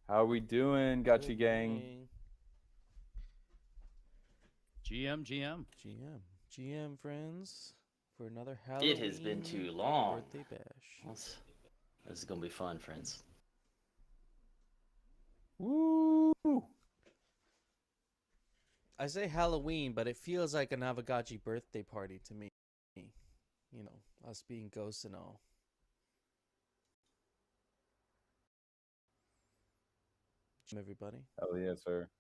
How we doing, Gotchi Good Gang? morning. GM friends, for another It has been Halloween too long. birthday bash. This is gonna be fun, friends. Woo! I say Halloween, but it feels like an Aavegotchi birthday party to me. You know, us being ghosts and all. Everybody. Oh yes, sir.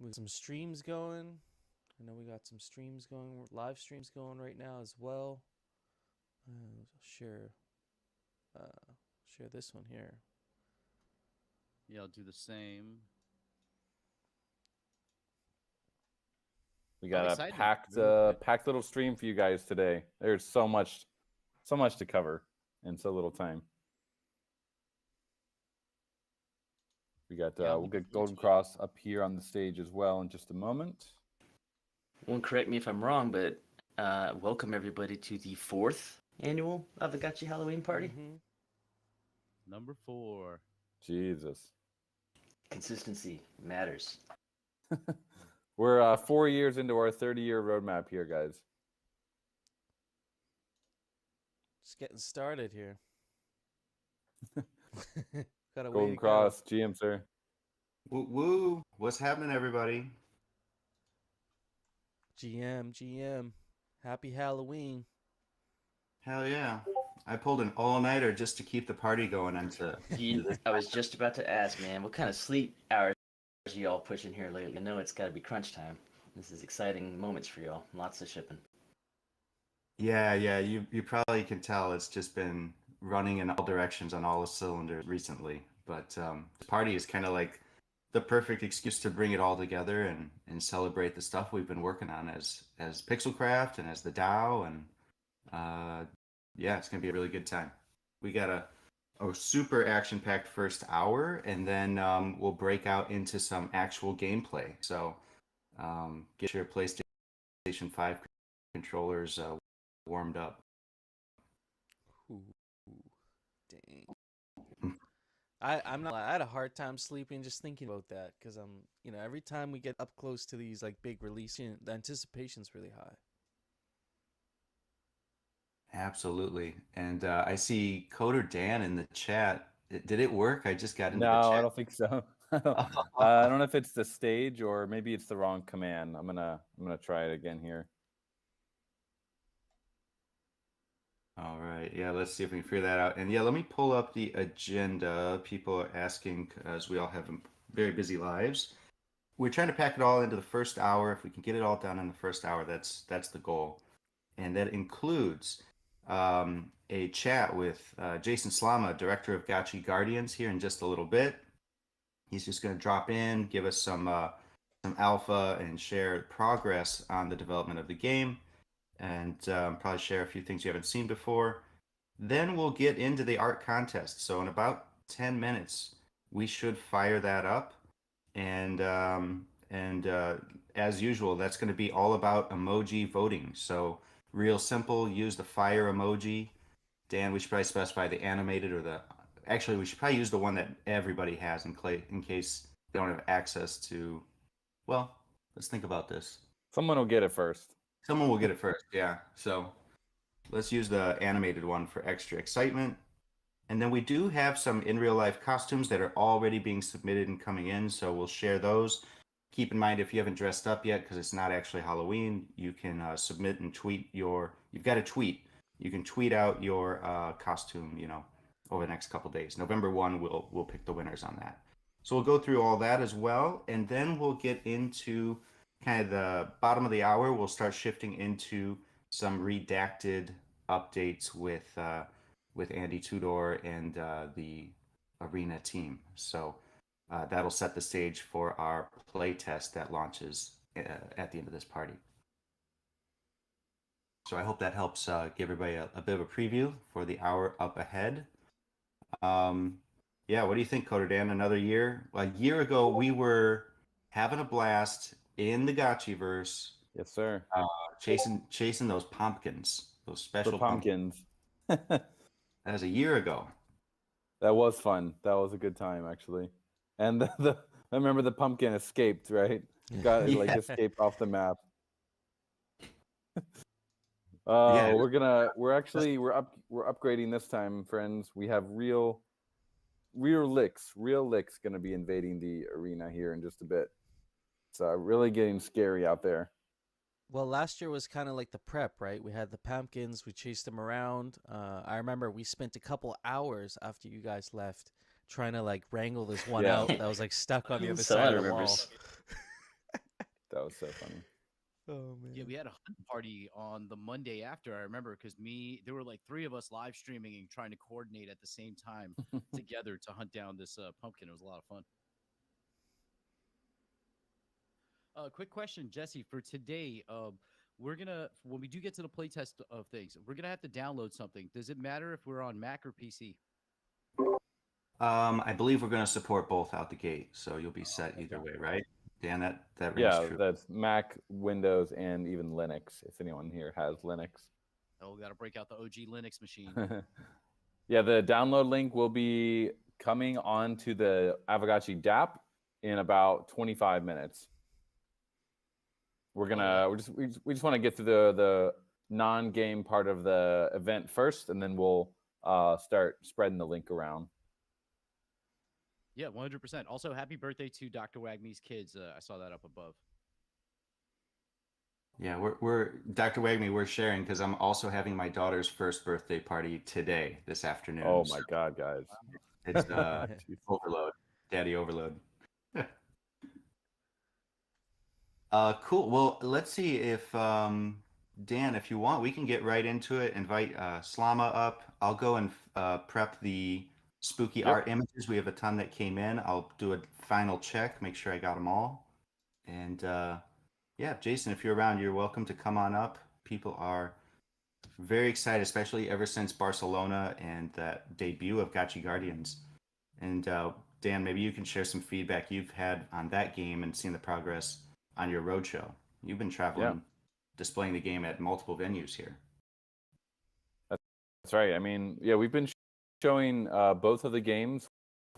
With some streams going. I know we got some streams going, live streams going right now as well. Share this one here. Yeah, I'll do the same. We got a excited. packed, Really packed little stream for you guys today. There's so much to cover in so little time. We got we'll get Golden Cross up here on the stage as well in just a moment. Won't correct me if I'm wrong, but welcome everybody to the 4th annual Aavegotchi Halloween party. Mm-hmm. Number 4. Jesus. Consistency matters. We're 4 years into our 30-year roadmap here, guys. Just getting started here. Gotta Golden Cross, GM, sir. Woo woo! What's happening, everybody? GM. Happy Halloween. Hell yeah! I pulled an all-nighter just to keep the party going into. I was just about to ask, man, what kind of sleep hours are you all pushing here lately? I know it's got to be crunch time. This is exciting moments for y'all. Lots of shipping. Yeah. You probably can tell it's just been running in all directions on all the cylinders recently. But the party is kind of like the perfect excuse to bring it all together and celebrate the stuff we've been working on as Pixelcraft and as the DAO, and yeah, it's gonna be a really good time. We got a super action-packed first hour, and then we'll break out into some actual gameplay. So get your PlayStation 5 controllers warmed up. Ooh, dang. I'm not. I had a hard time sleeping just thinking about that because every time we get up close to these like big releases, the anticipation's really high. Absolutely. And I see Coder Dan in the chat. Did it work? I just got into No, the chat. I don't think so. I don't know if it's the stage or maybe it's the wrong command. I'm gonna try it again here. All right. Yeah, let's see if we can figure that out. And yeah, let me pull up the agenda. People are asking because we all have very busy lives. We're trying to pack it all into the first hour. If we can get it all done in the first hour, that's the goal. And that includes a chat with Jason Slama, director of Gotchi Guardians, here in just a little bit. He's just going to drop in, give us some alpha, and share progress on the development of the game, and probably share a few things you haven't seen before. Then we'll get into the art contest. So in about 10 minutes, we should fire that up. And as usual, that's going to be all about emoji voting. So real simple, use the fire emoji. Dan, we should probably specify the animated or the... Actually, we should probably use the one that everybody has in case they don't have access to... Well, let's think about this. Someone will get it first. Someone will get it first, yeah. So let's use the animated one for extra excitement. And then we do have some in real life costumes that are already being submitted and coming in, so we'll share those. Keep in mind, if you haven't dressed up yet, because it's not actually Halloween, you can submit and tweet you've got to tweet. You can tweet out your costume, over the next couple days. November 1, we'll pick the winners on that. So we'll go through all that as well, and then we'll get into kind of the bottom of the hour. We'll start shifting into some redacted updates with Andy Tudor and the Arena team. So that'll set the stage for our playtest that launches at the end of this party. So I hope that helps give everybody a bit of a preview for the hour up ahead. Yeah, what do you think, Coder Dan? Another year? A year ago, we were having a blast in the Gotchiverse. Yes, sir. Chasing those pumpkins, those special pumpkins. That was a year ago. That was fun. That was a good time, actually. And I remember the pumpkin escaped, right? Got it, like Yeah. escaped off the map. Yeah. We're upgrading this time, friends. We have real licks gonna be invading the arena here in just a bit. It's really getting scary out there. Well, last year was kind of like the prep, right? We had the pumpkins, we chased them around. I remember we spent a couple hours after you guys left trying to like wrangle this one Yeah. out that was like stuck on the other Someone side of the wall. remembers. That was so funny. Oh man. Yeah, we had a hunt party on the Monday after. I remember because there were like 3 of us live streaming and trying to coordinate at the same time together to hunt down this pumpkin. It was a lot of fun. Quick question, Jesse, for today. We're gonna, when we do get to the playtest of things, we're gonna have to download something. Does it matter if we're on Mac or PC? I believe we're going to support both out the gate, so you'll be set either way, right? Dan, that rings Yeah, true. that's Mac, Windows, and even Linux. If anyone here has Linux. Oh, we got to break out the OG Linux machine. Yeah, the download link will be coming onto the Aavegotchi DApp in about 25 minutes. We just want to get through the non-game part of the event first, and then we'll start spreading the link around. Yeah, 100%. Also, happy birthday to Dr. Wagme's kids. I saw that up above. Yeah, we're Dr. Wagme, we're sharing because I'm also having my daughter's first birthday party today, this afternoon. Oh my God, guys. It's overload, daddy overload. Cool. Well, let's see if Dan, if you want, we can get right into it. Invite Slama up. I'll go and prep the spooky art images. We have a ton that came in. I'll do a final check, make sure I got them all. And yeah, Jason, if you're around, you're welcome to come on up. People are very excited, especially ever since Barcelona and that debut of Gotchi Guardians. And Dan, maybe you can share some feedback you've had on that game and seeing the progress on your roadshow. You've been traveling, displaying the game at multiple venues here. That's right. I mean, yeah, we've been showing both of the games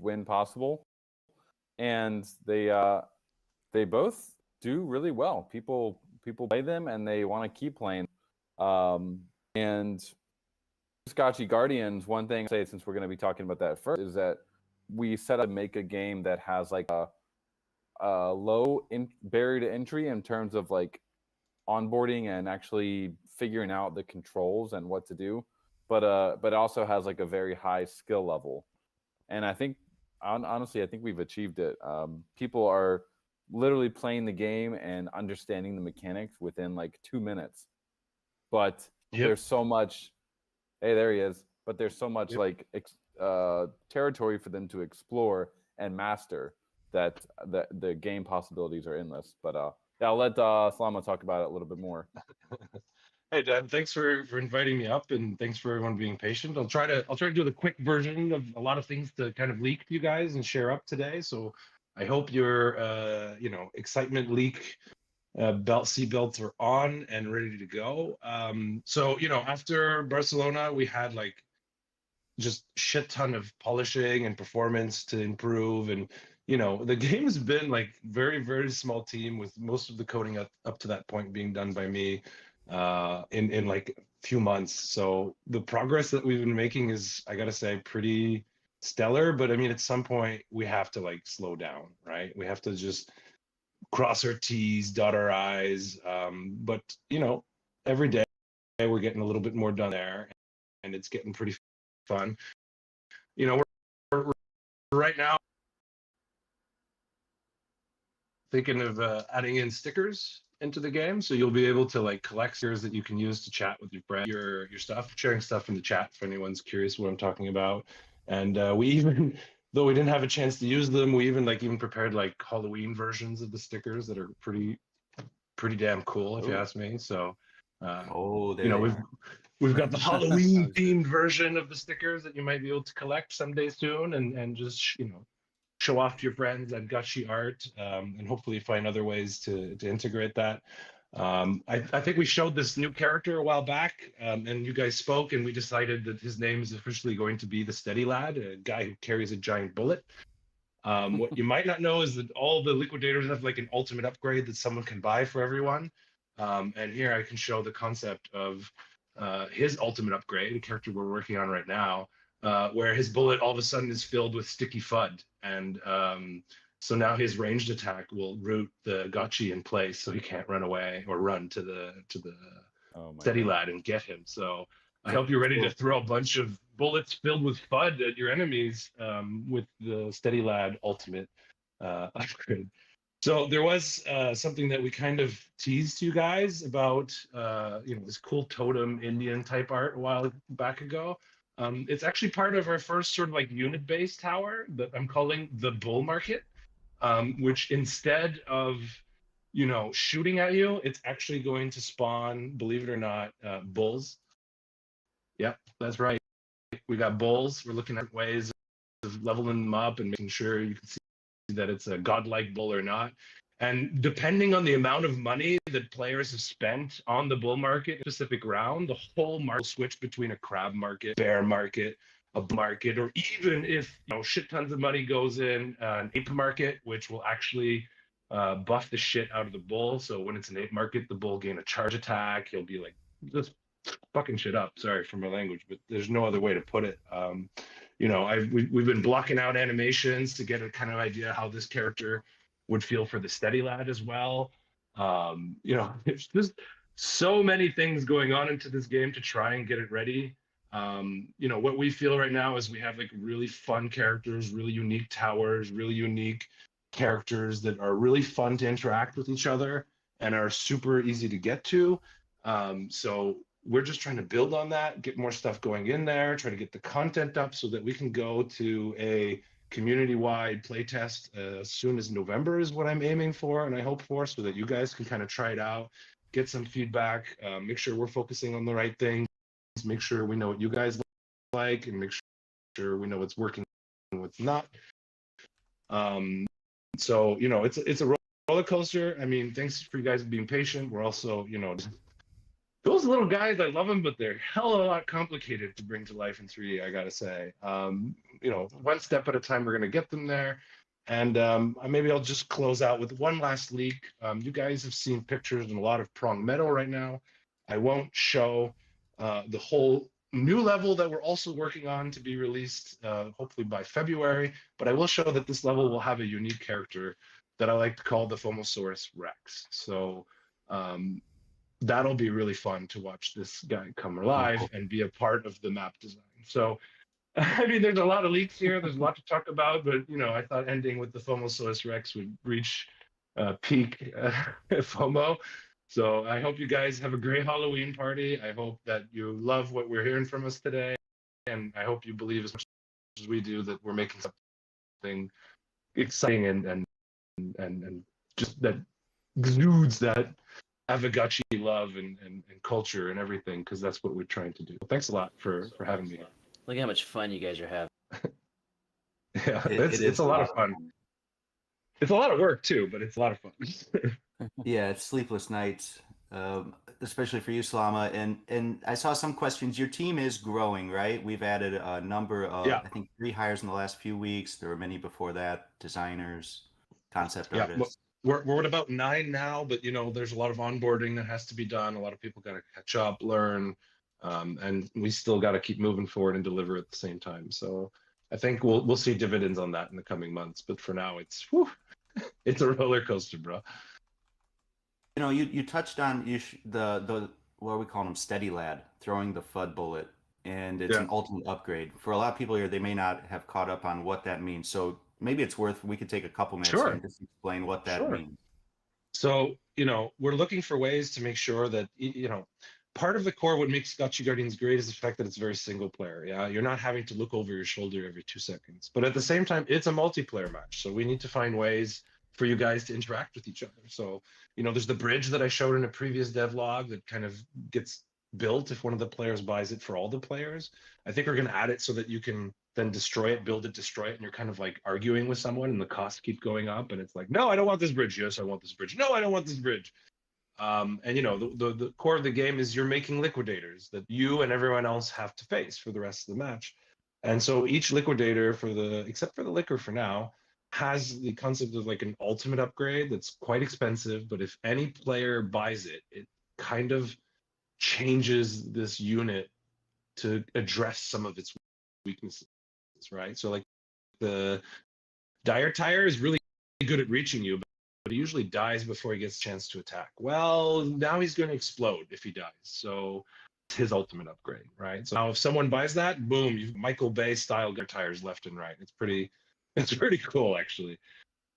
when possible, and they both do really well. People play them and they want to keep playing. And Gotchi Guardians, one thing I say, since we're going to be talking about that first, is that we set up to make a game that has like a low barrier to entry in terms of like onboarding and actually figuring out the controls and what to do, but also has like a very high skill level. And I think honestly, I think we've achieved it. People are literally playing the game and understanding the mechanics within like 2 minutes. But there's so much. Hey, there he is. But there's so much like territory for them to explore and master that the game possibilities are endless. But yeah, I'll let Slama talk about it a little bit more. Hey Dan, thanks for inviting me up, and thanks for everyone being patient. I'll try to do the quick version of a lot of things to kind of leak to you guys and share up today. So I hope your excitement leak seat belts are on and ready to go. So after Barcelona, we had like just shit ton of polishing and performance to improve, and the game has been like very, very small team with most of the coding up to that point being done by me in like a few months. So the progress that we've been making is, I gotta say, pretty stellar. But I mean, at some point we have to like slow down, right? We have to just cross our T's, dot our I's. But every day we're getting a little bit more done there, and it's getting pretty fun. We're right now thinking of adding in stickers into the game, so you'll be able to like collect stickers that you can use to chat with your friends, your stuff, sharing stuff in the chat if anyone's curious what I'm talking about. And we even, though we didn't have a chance to use them, we even prepared like Halloween versions of the stickers that are pretty damn cool, if you ask me. So we've got the Halloween themed version of the stickers that you might be able to collect someday soon, and just show off to your friends at Gotchi Art, and hopefully find other ways to integrate that. I think we showed this new character a while back, and you guys spoke, and we decided that his name is officially going to be the Steady Lad, a guy who carries a giant bullet. What you might not know is that all the liquidators have like an ultimate upgrade that someone can buy for everyone. And here I can show the concept of his ultimate upgrade, a character we're working on right now, where his bullet all of a sudden is filled with sticky FUD. And so now his ranged attack will root the Gotchi in place so he can't run away or run to the Steady Lad and get him. So I hope you're ready to throw a bunch of bullets filled with FUD at your enemies with the Steady Lad ultimate upgrade. So there was something that we kind of teased to you guys about, this cool totem Indian type art a while back ago. It's actually part of our first sort of like unit-based tower that I'm calling the Bull Market, which instead of shooting at you, it's actually going to spawn, believe it or not, bulls. Yep, that's right. We got bulls. We're looking at ways of leveling them up and making sure you can see that it's a godlike bull or not. And depending on the amount of money that players have spent on the bull market specific round, the whole market will switch between a crab market, bear market, a bull market, or even if shit tons of money goes in an ape market, which will actually buff the shit out of the bull. So when it's an ape market, the bull gain a charge attack. He'll be like just fucking shit up. Sorry for my language, but there's no other way to put it. We've been blocking out animations to get a kind of idea how this character would feel for the Steady Lad as well. There's just so many things going on into this game to try and get it ready. What we feel right now is we have like really fun characters, really unique towers, really unique characters that are really fun to interact with each other and are super easy to get to. So we're just trying to build on that, get more stuff going in there, try to get the content up so that we can go to a community-wide playtest as soon as November is what I'm aiming for and I hope for, so that you guys can kind of try it out, get some feedback, make sure we're focusing on the right things, make sure we know what you guys like, and make sure we know what's working and what's not. So it's a roller coaster. I mean, thanks for you guys being patient. We're also those little guys, I love them, but they're hell of a lot complicated to bring to life in 3D, I gotta say. One step at a time, we're gonna get them there. And maybe I'll just close out with one last leak. You guys have seen pictures and a lot of prong metal right now. I won't show the whole new level that we're also working on to be released hopefully by February, but I will show that this level will have a unique character that I like to call the Fomosaurus Rex. So that'll be really fun to watch this guy come alive and be a part of the map design. So, I mean, there's a lot of leaks here. There's a lot to talk about, but I thought ending with the Fomosaurus Rex would reach peak FOMO. So I hope you guys have a great Halloween party. I hope that you love what we're hearing from us today, and I hope you believe as much as we do that we're making something exciting and just that exudes that Aavegotchi love and culture and everything, because that's what we're trying to do. Thanks a lot for having me. Look how much fun you guys are having. Yeah, it's a lot of fun. It's a lot of work too, but it's a lot of fun. Yeah, it's sleepless nights, especially for you, Slama. And I saw some questions. Your team is growing, right? We've added a number of, I think, 3 hires in the last few weeks. There were many before that, designers, concept artists. We're at about 9 now, but there's a lot of onboarding that has to be done. A lot of people got to catch up, learn, and we still got to keep moving forward and deliver at the same time. So I think we'll see dividends on that in the coming months. But for now, it's a roller coaster, bro. You touched on the what are we calling them, Steady Lad, throwing the FUD bullet, and it's an ultimate upgrade. For a lot of people here, they may not have caught up on what that means. So maybe it's worth, we could take a couple minutes and just explain what that means. So, we're looking for ways to make sure that, part of the core, what makes Gotchi Guardians great is the fact that it's very single player. Yeah, you're not having to look over your shoulder every 2 seconds. But at the same time, it's a multiplayer match. So we need to find ways for you guys to interact with each other. So, there's the bridge that I showed in a previous devlog that kind of gets built if one of the players buys it for all the players. I think we're going to add it so that you can then destroy it, build it, destroy it, and you're kind of like arguing with someone and the costs keep going up and it's like, no, I don't want this bridge. Yes, I want this bridge. No, I don't want this bridge. And you know, the core of the game is you're making liquidators that you and everyone else have to face for the rest of the match. And so each liquidator except for the liquor for now, has the concept of like an ultimate upgrade that's quite expensive, but if any player buys it, it kind of changes this unit to address some of its weaknesses, right? So like the Dire Tire is really good at reaching you, but he usually dies before he gets a chance to attack. Well, now he's going to explode if he dies. So it's his ultimate upgrade, right? So now if someone buys that, boom, you've Michael Bay style Dire Tires left and right. It's pretty cool actually.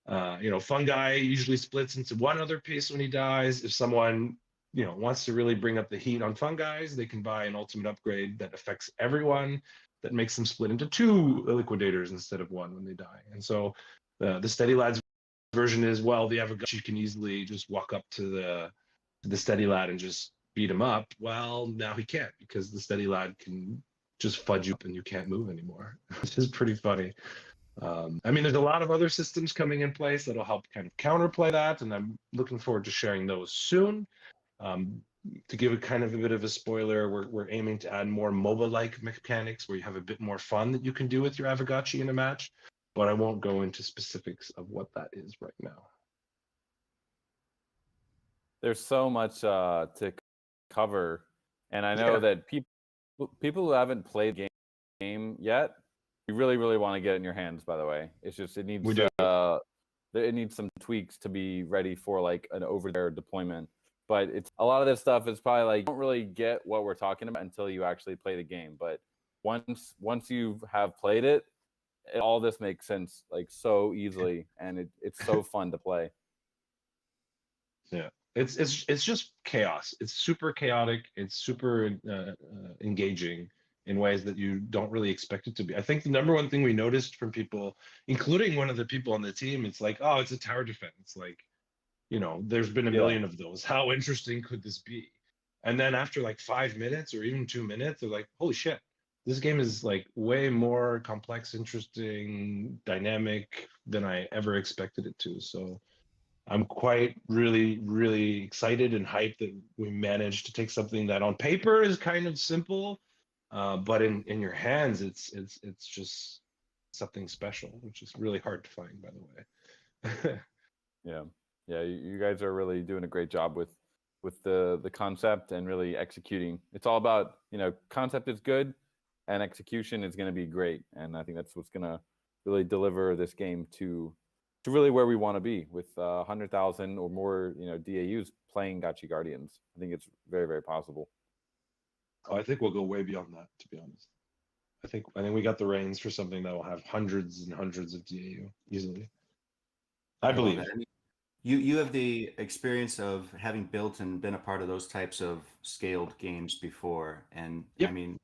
You know, Fungi usually splits into one other piece when he dies. If someone, you know, wants to really bring up the heat on Fungi, they can buy an ultimate upgrade that affects everyone, that makes them split into two liquidators instead of one when they die. And so the Steady Lads version is, well, the Aavegotchi can easily just walk up to the Steady Lad and just beat him up. Well, now he can't, because the Steady Lad can just fudge you up and you can't move anymore. Which is pretty funny. I mean, there's a lot of other systems coming in place that'll help kind of counterplay that, and I'm looking forward to sharing those soon. To give a kind of a bit of a spoiler, we're aiming to add more MOBA-like mechanics where you have a bit more fun that you can do with your Aavegotchi in a match, but I won't go into specifics of what that is right now. There's so much to cover, and I know that people who haven't played the game yet, you really want to get it in your hands. By the way, it's just it needs some tweaks to be ready for like an over-there deployment. But it's a lot of this stuff is probably like you don't really get what we're talking about until you actually play the game. But once you have played it, all this makes sense like so easily, and it's so fun to play. Yeah, it's just chaos. It's super chaotic. It's super engaging in ways that you don't really expect it to be. I think the number one thing we noticed from people, including one of the people on the team, it's like, oh, it's a tower defense. Like, you know, there's been a million of those. How interesting could this be? And then after like 5 minutes or even 2 minutes, they're like, holy shit, this game is like way more complex, interesting, dynamic than I ever expected it to. So I'm quite really excited and hyped that we managed to take something that on paper is kind of simple, but in your hands, it's just something special, which is really hard to find, by the way. Yeah, you guys are really doing a great job with the concept and really executing. It's all about, you know, concept is good and execution is going to be great, and I think that's what's going to really deliver this game to really where we want to be with 100,000 or more, you know, DAUs playing Gotchi Guardians. I think it's very possible. Oh, I think we'll go way beyond that, to be honest. I think we got the reins for something that will have hundreds and hundreds of DAU easily. I believe. You have the experience of having built and been a part of those types of scaled games before, and I mean,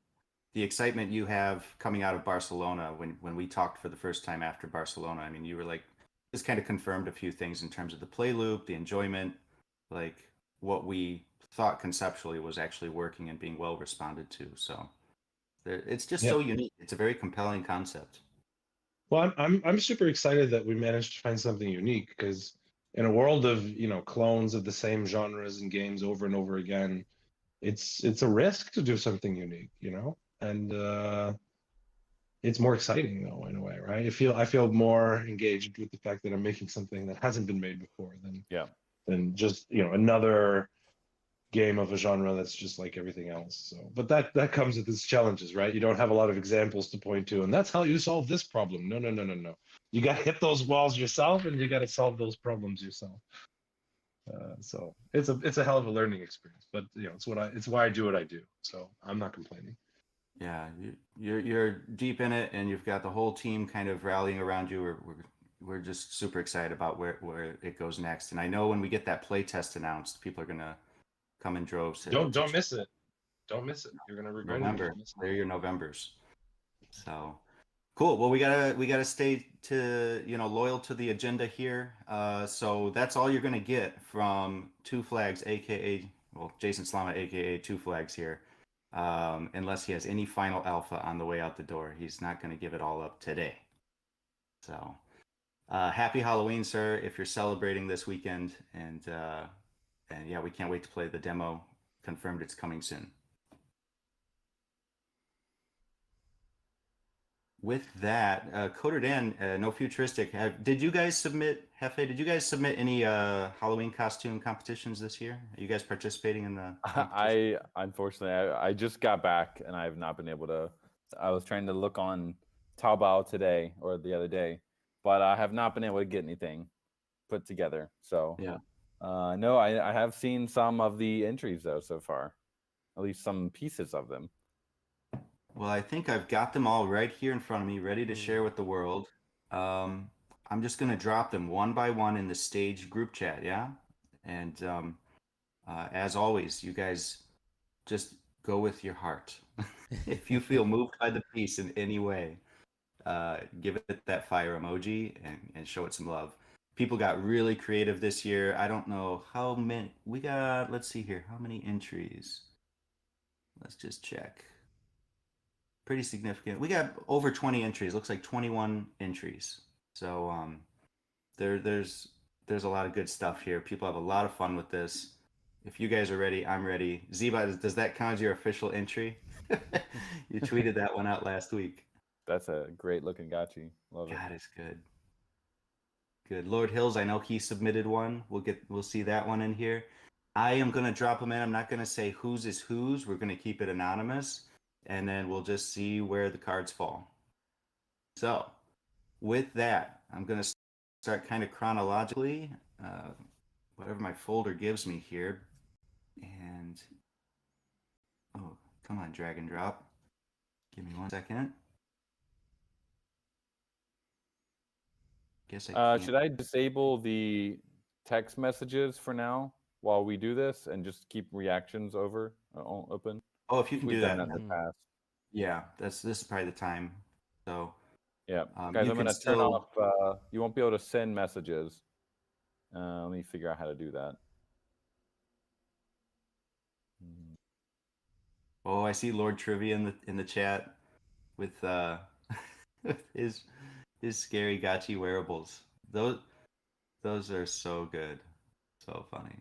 the excitement you have coming out of Barcelona when we talked for the first time after Barcelona. I mean, you were like, this kind of confirmed a few things in terms of the play loop, the enjoyment, like what we thought conceptually was actually working and being well responded to. So it's just so unique. It's a very compelling concept. Well, I'm super excited that we managed to find something unique, because in a world of, you know, clones of the same genres and games over and over again, it's a risk to do something unique, you know, and it's more exciting though, in a way, right? I feel more engaged with the fact that I'm making something that hasn't been made before than just, you know, another game of a genre that's just like everything else. So, but that comes with its challenges, right? You don't have a lot of examples to point to, and that's how you solve this problem. No. You got to hit those walls yourself, and you got to solve those problems yourself. So it's a hell of a learning experience, but you know, it's why I do what I do. So I'm not complaining. Yeah, you're deep in it, and you've got the whole team kind of rallying around you. We're just super excited about where it goes next. And I know when we get that playtest announced, people are gonna come in droves. Don't miss it. Don't miss it. You're gonna regret November. it. They're your Novembers. So cool. Well, we gotta stay loyal to the agenda here. So that's all you're gonna get from Two Flags, aka Jason Slama, aka Two Flags here. Unless he has any final alpha on the way out the door. He's not going to give it all up today. So, happy Halloween, sir, if you're celebrating this weekend. And And yeah, we can't wait to play the demo. Confirmed it's coming soon. With that, Coder Dan, no futuristic. Did you guys submit, Hefe, did you guys submit any Halloween costume competitions this year? Are you guys participating in the competition? Unfortunately, I just got back and I have not been able to. I was trying to look on Taobao today or the other day, but I have not been able to get anything put together. So Yeah. no, I have seen some of the entries though so far, at least some pieces of them. Well, I think I've got them all right here in front of me, ready to share with the world. I'm just going to drop them one by one in the stage group chat, yeah? And as always, you guys just go with your heart. If you feel moved by the piece in any way, give it that fire emoji and show it some love. People got really creative this year. I don't know how many we got. Let's see here. How many entries? Let's just check. Pretty significant. We got over 20 entries. Looks like 21 entries. So there's a lot of good stuff here. People have a lot of fun with this. If you guys are ready, I'm ready. Xibot, does that count as your official entry? You tweeted that one out last week. That's a great looking Gotchi. Love it. God, it's good. Good. Lord Hills, I know he submitted one. We'll see that one in here. I am gonna drop them in. I'm not gonna say whose is whose. We're gonna keep it anonymous, and then we'll just see where the cards fall. So, with that, I'm gonna start kind of chronologically, whatever my folder gives me here, and oh, come on, drag and drop. Give me 1 second. Guess I can't. Should I disable the text messages for now while we do this and just keep reactions open? Oh, if you can We've do done that. that in the past. Yeah, this is probably the time. So Yeah, guys, you I'm can gonna turn still- off. You won't be able to send messages. Let me figure out how to do that. Oh, I see Lord Trivia in the chat with with his scary Gotchi wearables. Those are so good, so funny.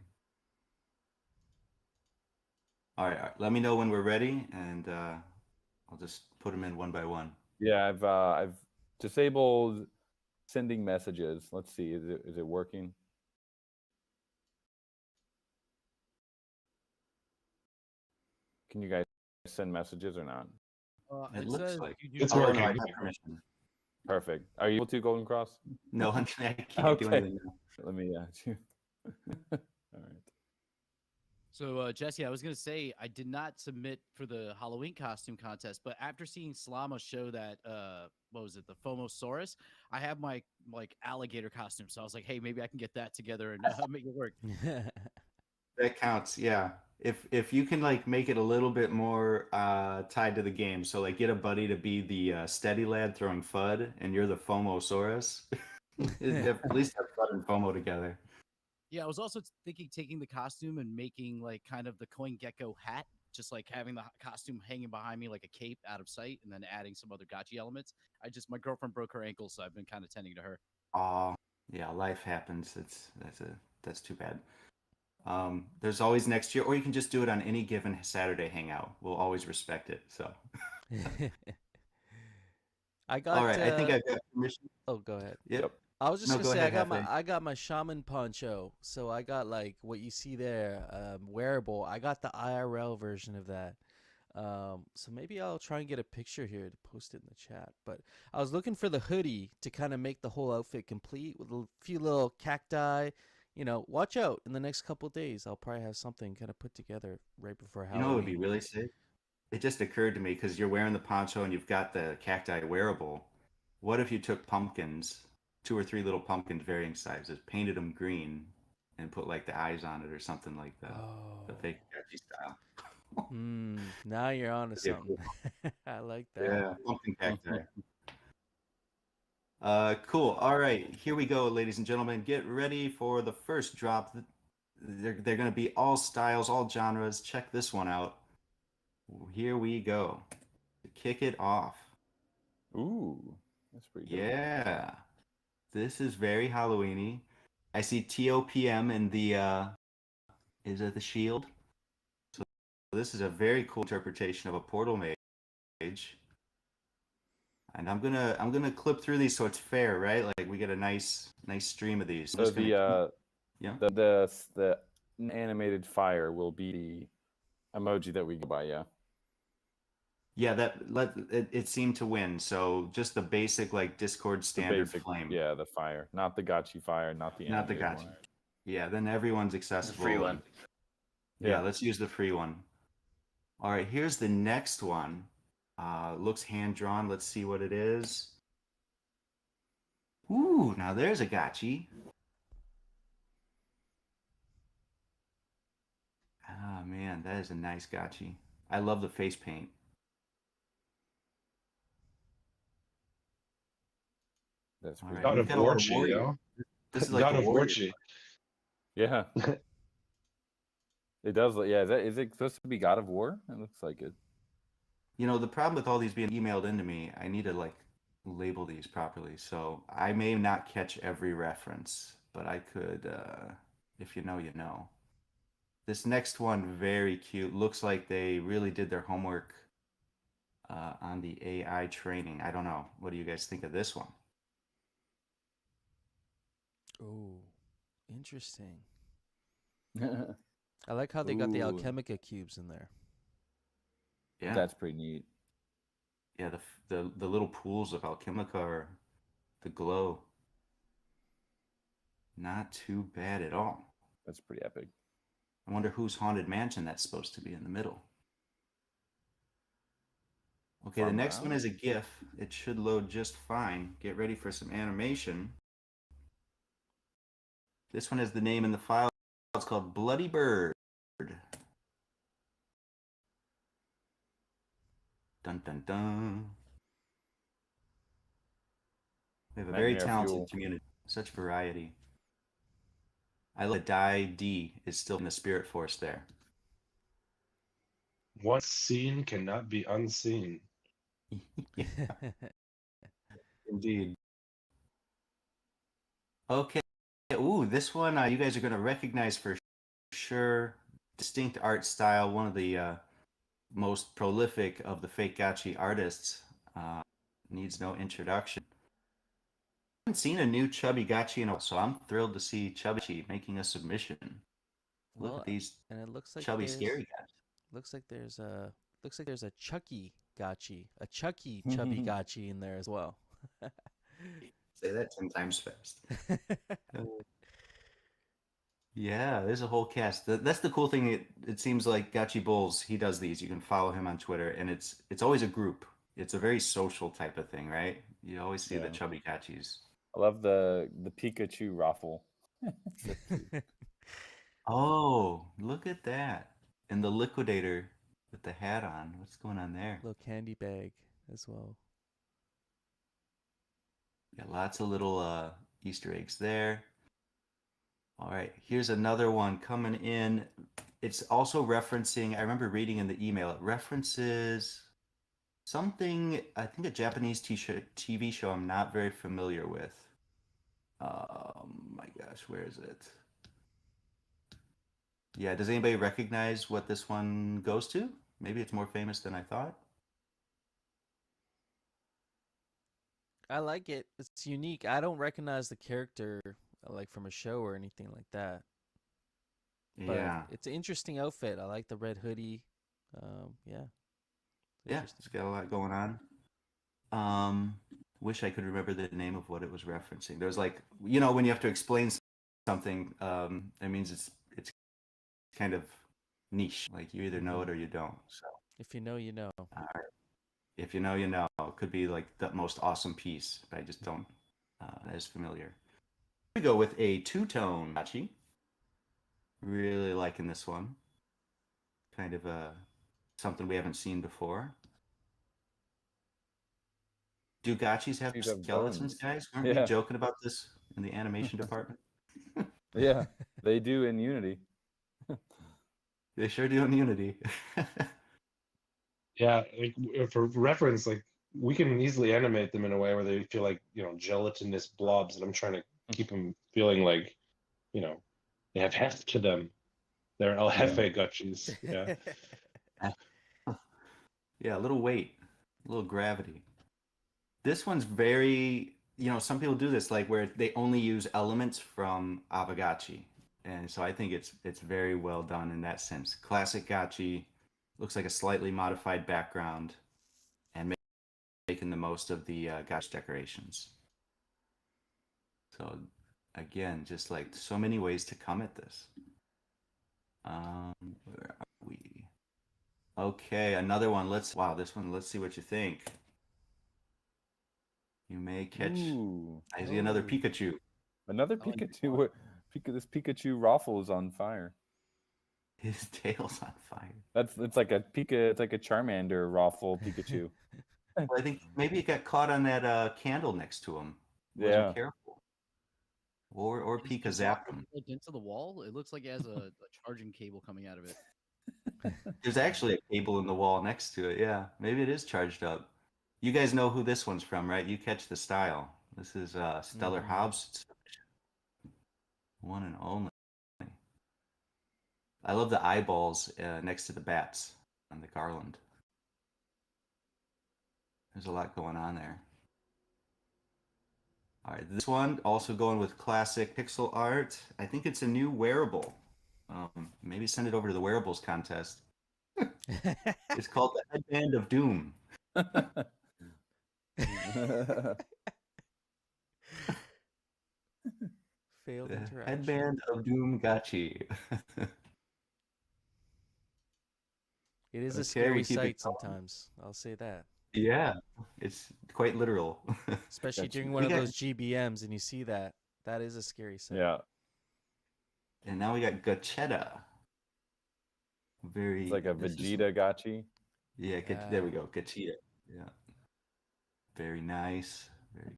All right, let me know when we're ready, and I'll just put them in one by one. Yeah, I've disabled sending messages. Let's see, is it working? Can you guys send messages or not? It looks says like you do It's Oh, working. no, I have permission. Perfect. Are you able to, Golden Cross? No, I can't do Okay. anything now. Let me add you. All right. So, Jesse, I was going to say I did not submit for the Halloween costume contest, but after seeing Slama show that, what was it, the Fomosaurus, I have my alligator costume. So I was like, hey, maybe I can get that together and make it work. That counts, yeah. If you can make it a little bit more tied to the game, so get a buddy to be the steady lad throwing FUD, and you're the Fomosaurus. At least have FUD and FOMO together. Yeah, I was also thinking taking the costume and making kind of the coin gecko hat, just having the costume hanging behind me like a cape out of sight, and then adding some other gotchi elements. My girlfriend broke her ankle, so I've been kind of tending to her. Oh, yeah, life happens. That's too bad. There's always next year, or you can just do it on any given Saturday hangout. We'll always respect it. So. I got. All right, I think I've got permission. Oh, go ahead. Yep. I was just No, gonna go say ahead, Hefe. I got my shaman poncho, so I got what you see there, wearable. I got the IRL version of that. So maybe I'll try and get a picture here to post it in the chat. But I was looking for the hoodie to kind of make the whole outfit complete with a few little cacti. Watch out in the next couple of days. I'll probably have something kind of put together right before Halloween. You know what would be really sick? It just occurred to me because you're wearing the poncho and you've got the cacti wearable. What if you took pumpkins, 2 or 3 little pumpkins, varying sizes, painted them green, and put the eyes on it or something like that? The fake Gotchi style. Now you're on to Yeah, something. I like that. Yeah, pumpkin cacti. Cool. All right, here we go, ladies and gentlemen. Get ready for the first drop. They're going to be all styles, all genres. Check this one out. Here we go. To kick it off. Ooh, that's pretty good. Yeah. This is very Halloweeny. I see TOPM in the is it the shield? So this is a very cool interpretation of a portal mage. And I'm gonna clip through these so it's fair, right? Like we get a nice stream of these. So the yeah. the animated fire will be the emoji that we go by. Yeah. Yeah, it seemed to win. So just the basic like Discord standard flame. Yeah, the fire, not the Gotchi fire, not the Gotchi. one. Yeah, then everyone's accessible. The free one. Yeah, let's use the free one. All right, here's the next one. Looks hand drawn. Let's see what it is. Ooh, now there's a Gotchi. Ah, man, that is a nice Gotchi. I love the face paint. That's right. Gotchi, yo. This is like Gotchi. Yeah. It does. Yeah. Is it supposed to be God of War? It looks like it. You know, the problem with all these being emailed into me, I need to like label these properly. So I may not catch every reference, but I could, if you know, you know. This next one, very cute. Looks like they really did their homework on the AI training. I don't know. What do you guys think of this one? Oh, interesting. I like how they got the Alchemica cubes in there. Yeah, that's pretty neat. Yeah, the little pools of Alchemica are the glow. Not too bad at all. That's pretty epic. I wonder whose haunted mansion that's supposed to be in the middle. Okay, the next one is a GIF. It should load just fine. Get ready for some animation. This one has the name in the file. It's called Bloody Bird. Dun dun dun. We have a very talented community. Such variety. I like Die D is still in the spirit force there. What's seen cannot be unseen. Yeah. Indeed. Okay. Ooh, this one you guys are going to recognize for sure. Distinct art style. One of the most prolific of the fake Gotchi artists. Needs no introduction. I haven't seen a new Chubby Gotchi in a while, so I'm thrilled to see Chubby making a submission. Look at these and it looks like chubby scary guys. Looks like there's a Chucky Gotchi, a Chucky Chubby Gotchi in there as well. Say that 10 times fast. Yeah, there's a whole cast. That's the cool thing. It seems like Gotchi Bulls, he does these. You can follow him on Twitter, and it's always a group. It's a very social type of thing, right? You always see the chubby Gotchis. I love the Pikachu raffle. Oh, look at that. And the liquidator with the hat on. What's going on there? Little candy bag as well. Yeah, lots of little Easter eggs there. All right, here's another one coming in. It's also referencing, I remember reading in the email, it references something, I think a Japanese TV show I'm not very familiar with. My gosh, where is it? Yeah, does anybody recognize what this one goes to? Maybe it's more famous than I thought. I like it. It's unique. I don't recognize the character like from a show or anything like that. But yeah, it's an interesting outfit. I like the red hoodie. Yeah. Yeah, it's got a lot going on. Wish I could remember the name of what it was referencing. There was like, you know, when you have to explain something, it means it's kind of niche. Like you either know it or you don't. So if you know, you know. All right. If you know, you know. It could be like the most awesome piece, but I just don't as familiar. We go with a two-tone Gotchi. Really liking this one. Kind of something we haven't seen before. Do Gotchis have skeletons, guys? Weren't we joking about this in the animation department? Yeah, they do in Unity. They sure do in Unity. Yeah, like, for reference, like we can easily animate them in a way where they feel like, you know, gelatinous blobs, and I'm trying to keep them feeling like, you know, they have heft to them. They're El Jefe Gotchis. Yeah. Yeah, a little weight, a little gravity. This one's very, some people do this, like where they only use elements from Aavegotchi. And so I think it's very well done in that sense. Classic Gotchi, looks like a slightly modified background, and making the most of the Gotchi decorations. So again, just like so many ways to come at this. Where are we? Okay, another one. Wow, this one, let's see what you think. You may catch. Ooh. I see another Oh. Pikachu. Another I like Pikachu. this This Pikachu raffle is on fire. His tail's on fire. It's like a It's like a Charmander raffle Pikachu. Well, I think maybe it got caught on that candle next to him. Wasn't Yeah. careful. Or Just Pika walked zapped him. like into the wall. It looks like it has a charging cable coming out of it. There's actually a cable in the wall next to it. Yeah, maybe it is charged up. You guys know who this one's from, right? You catch the style. This is Stellar Mhm. Hobbs. One and only. I love the eyeballs next to the bats on the garland. There's a lot going on there. All right, this one also going with classic pixel art. I think it's a new wearable. Maybe send it over to the wearables contest. It's called the Headband of Doom. Failed The interaction. Headband of Doom Gotchi. It is a Okay, scary we keep it sight going. sometimes. I'll say that. Yeah, it's quite literal. Especially That's- during we one of got- those GBMs and you see that. That is a scary sight. Yeah. And now we got Gotchetta. Very. It's like a this is- Vegeta Gotchi. Yeah, there we go. Gotchetta. Yeah. Very nice. Very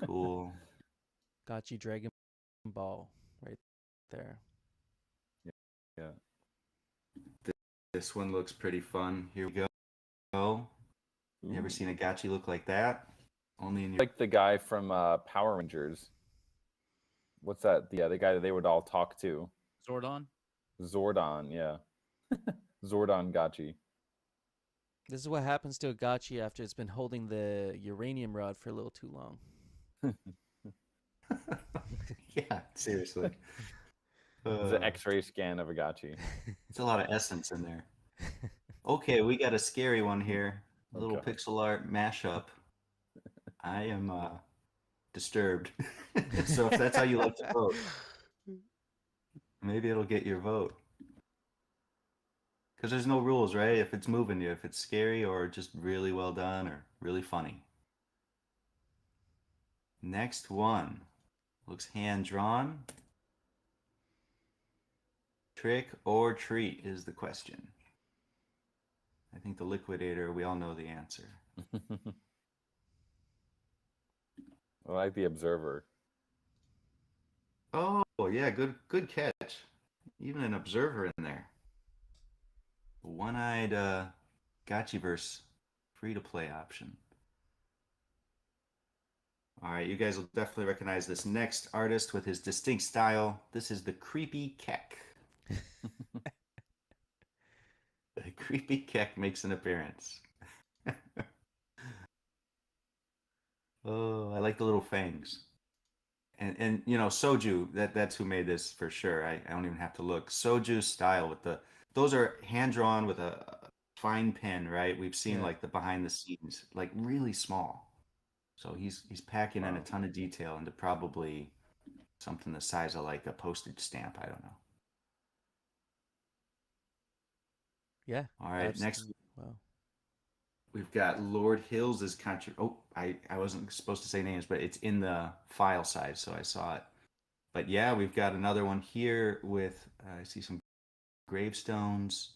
cool. Gotchi Dragon Ball right there. Yeah. This one looks pretty fun. Here we go. You ever Ooh. seen a Gotchi look like that? Only in your. Like the guy from Power Rangers. What's that? The guy that they would all talk to. Zordon. Zordon, yeah. Zordon Gotchi. This is what happens to a Gotchi after it's been holding the uranium rod for a little too long. Yeah, seriously. It's an X-ray scan of a Gotchi. It's a lot of essence in there. Okay, we got a scary one here. A little Okay. pixel art mashup. I am disturbed. So if that's how you like to vote, maybe it'll get your vote. Because there's no rules, right? If it's moving you, if it's scary or just really well done or really funny. Next one looks hand-drawn. Trick or treat is the question. I think the liquidator, we all know the answer. I like the observer. Oh, yeah, good catch. Even an observer in there. One-eyed Gotchiverse free-to-play option. All right, you guys will definitely recognize this next artist with his distinct style. This is the Creepy Keck. The Creepy Keck makes an appearance. Oh, I like the little fangs. And Soju, that's who made this for sure. I don't even have to look. Soju's style with those are hand drawn with a fine pen, right? We've seen Yeah. like the behind the scenes, like really small. So he's packing in a Wow. ton of detail into probably something the size of like a postage stamp. I don't know. Yeah. All right, next Wow. we've got Lord Hills' country. Oh, I wasn't supposed to say names, but it's in the file size, so I saw it. But yeah, we've got another one here with, I see some gravestones,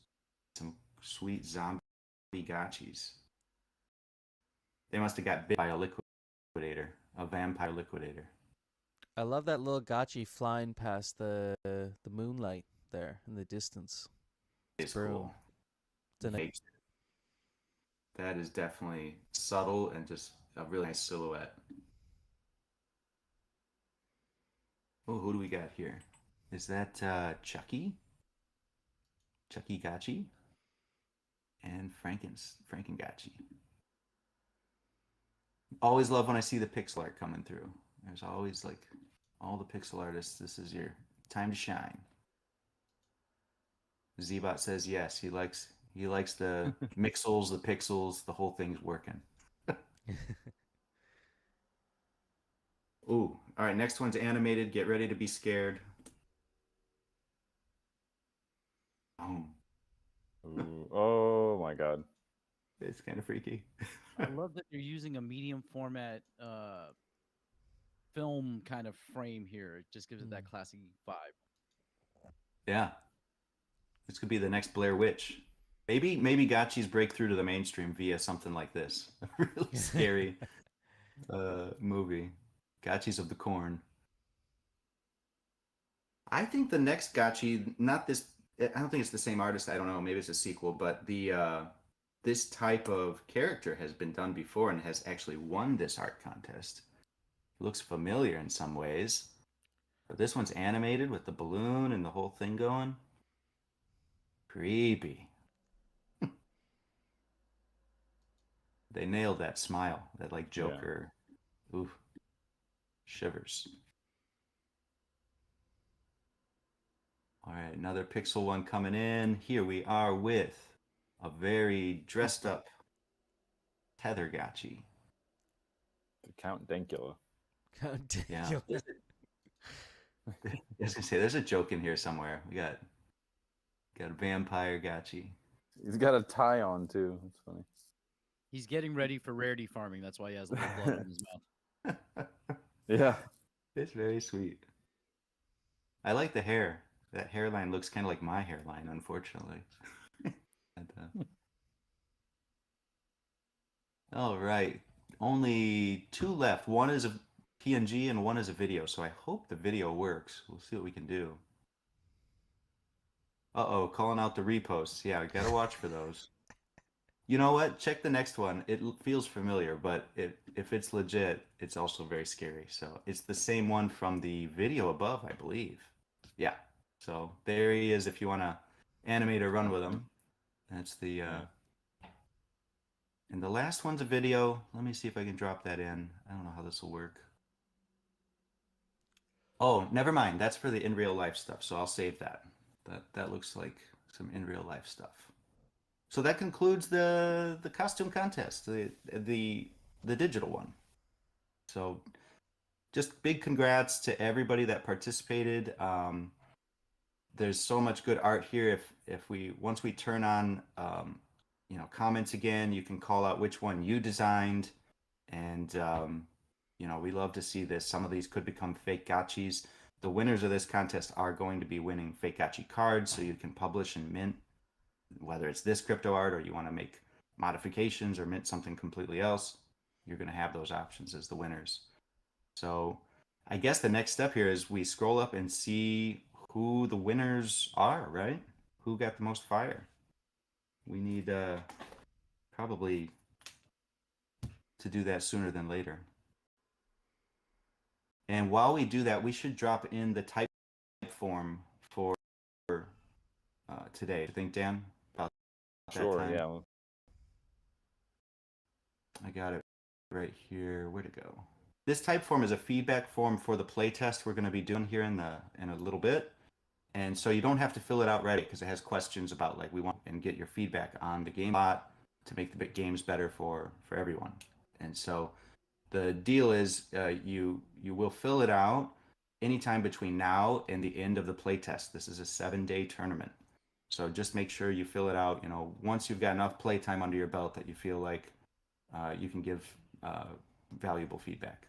some sweet zombie gotchis. They must have got bit by a liquidator, a vampire liquidator. I love that little Gotchi flying past the moonlight there in the distance. It's True. cool. It's a nice- Takes it. That is definitely subtle and just a really nice silhouette. Oh, who do we got here? Is that Chucky? Chucky Gotchi, and Frankengotchi. Always love when I see the pixel art coming through. There's always like all the pixel artists. This is your time to shine. Xibot says yes. He likes the mixels, the pixels, the whole thing's working. Ooh, all right. Next one's animated. Get ready to be scared. Oh, Ooh, oh my god. it's kind of freaky. I love that you're using a medium format film kind of frame here. It just gives it that classy vibe. Yeah, this could be the next Blair Witch. Maybe Gotchi's breakthrough to the mainstream via something like this. A really scary movie. Gotchis of the Corn. I think the next Gotchi, not this. I don't think it's the same artist. I don't know. Maybe it's a sequel, but the this type of character has been done before and has actually won this art contest. It looks familiar in some ways, but this one's animated with the balloon and the whole thing going. Creepy. They nailed that smile, that like Joker. Yeah. Oof. Shivers. All right, another pixel one coming in. Here we are with a very dressed up Tether Gotchi. The Count Dankula. Count Dankula. Yeah. I was gonna say there's a joke in here somewhere. We got a vampire Gotchi. He's got a tie on too. That's funny. He's getting ready for rarity farming. That's why he has a little blood in his mouth. Yeah. It's very sweet. I like the hair. That hairline looks kind of like my hairline, unfortunately. All right. Only 2 left. One is a PNG and one is a video. So I hope the video works. We'll see what we can do. Uh-oh, calling out the reposts. Yeah, gotta watch for those. You know what? Check the next one. It feels familiar, but if it's legit, it's also very scary. So it's the same one from the video above, I believe. Yeah. So there he is if you want to animate or run with him. That's the... And the last one's a video. Let me see if I can drop that in. I don't know how this will work. Oh, never mind. That's for the in real life stuff. So I'll save that. That looks like some in real life stuff. So that concludes the costume contest, the digital one. So just big congrats to everybody that participated. There's so much good art here. Once we turn on comments again, you can call out which one you designed, and we love to see this. Some of these could become fake gotchis. The winners of this contest are going to be winning fake gotchi cards, so you can publish and mint, whether it's this crypto art or you want to make modifications or mint something completely else. You're going to have those options as the winners. So I guess the next step here is we scroll up and see who the winners are, right? Who got the most fire? We need probably to do that sooner than later. And while we do that, we should drop in the type form for today. I think, Dan? About sure, that time? yeah. I got it right here. Where'd it go? This type form is a feedback form for the playtest we're going to be doing here in a little bit. And so you don't have to fill it out right because it has questions about we want and get your feedback on the game bot to make the games better for everyone. And so the deal is you will fill it out anytime between now and the end of the playtest. This is a 7-day tournament. So just make sure you fill it out, once you've got enough playtime under your belt that you feel like you can give valuable feedback.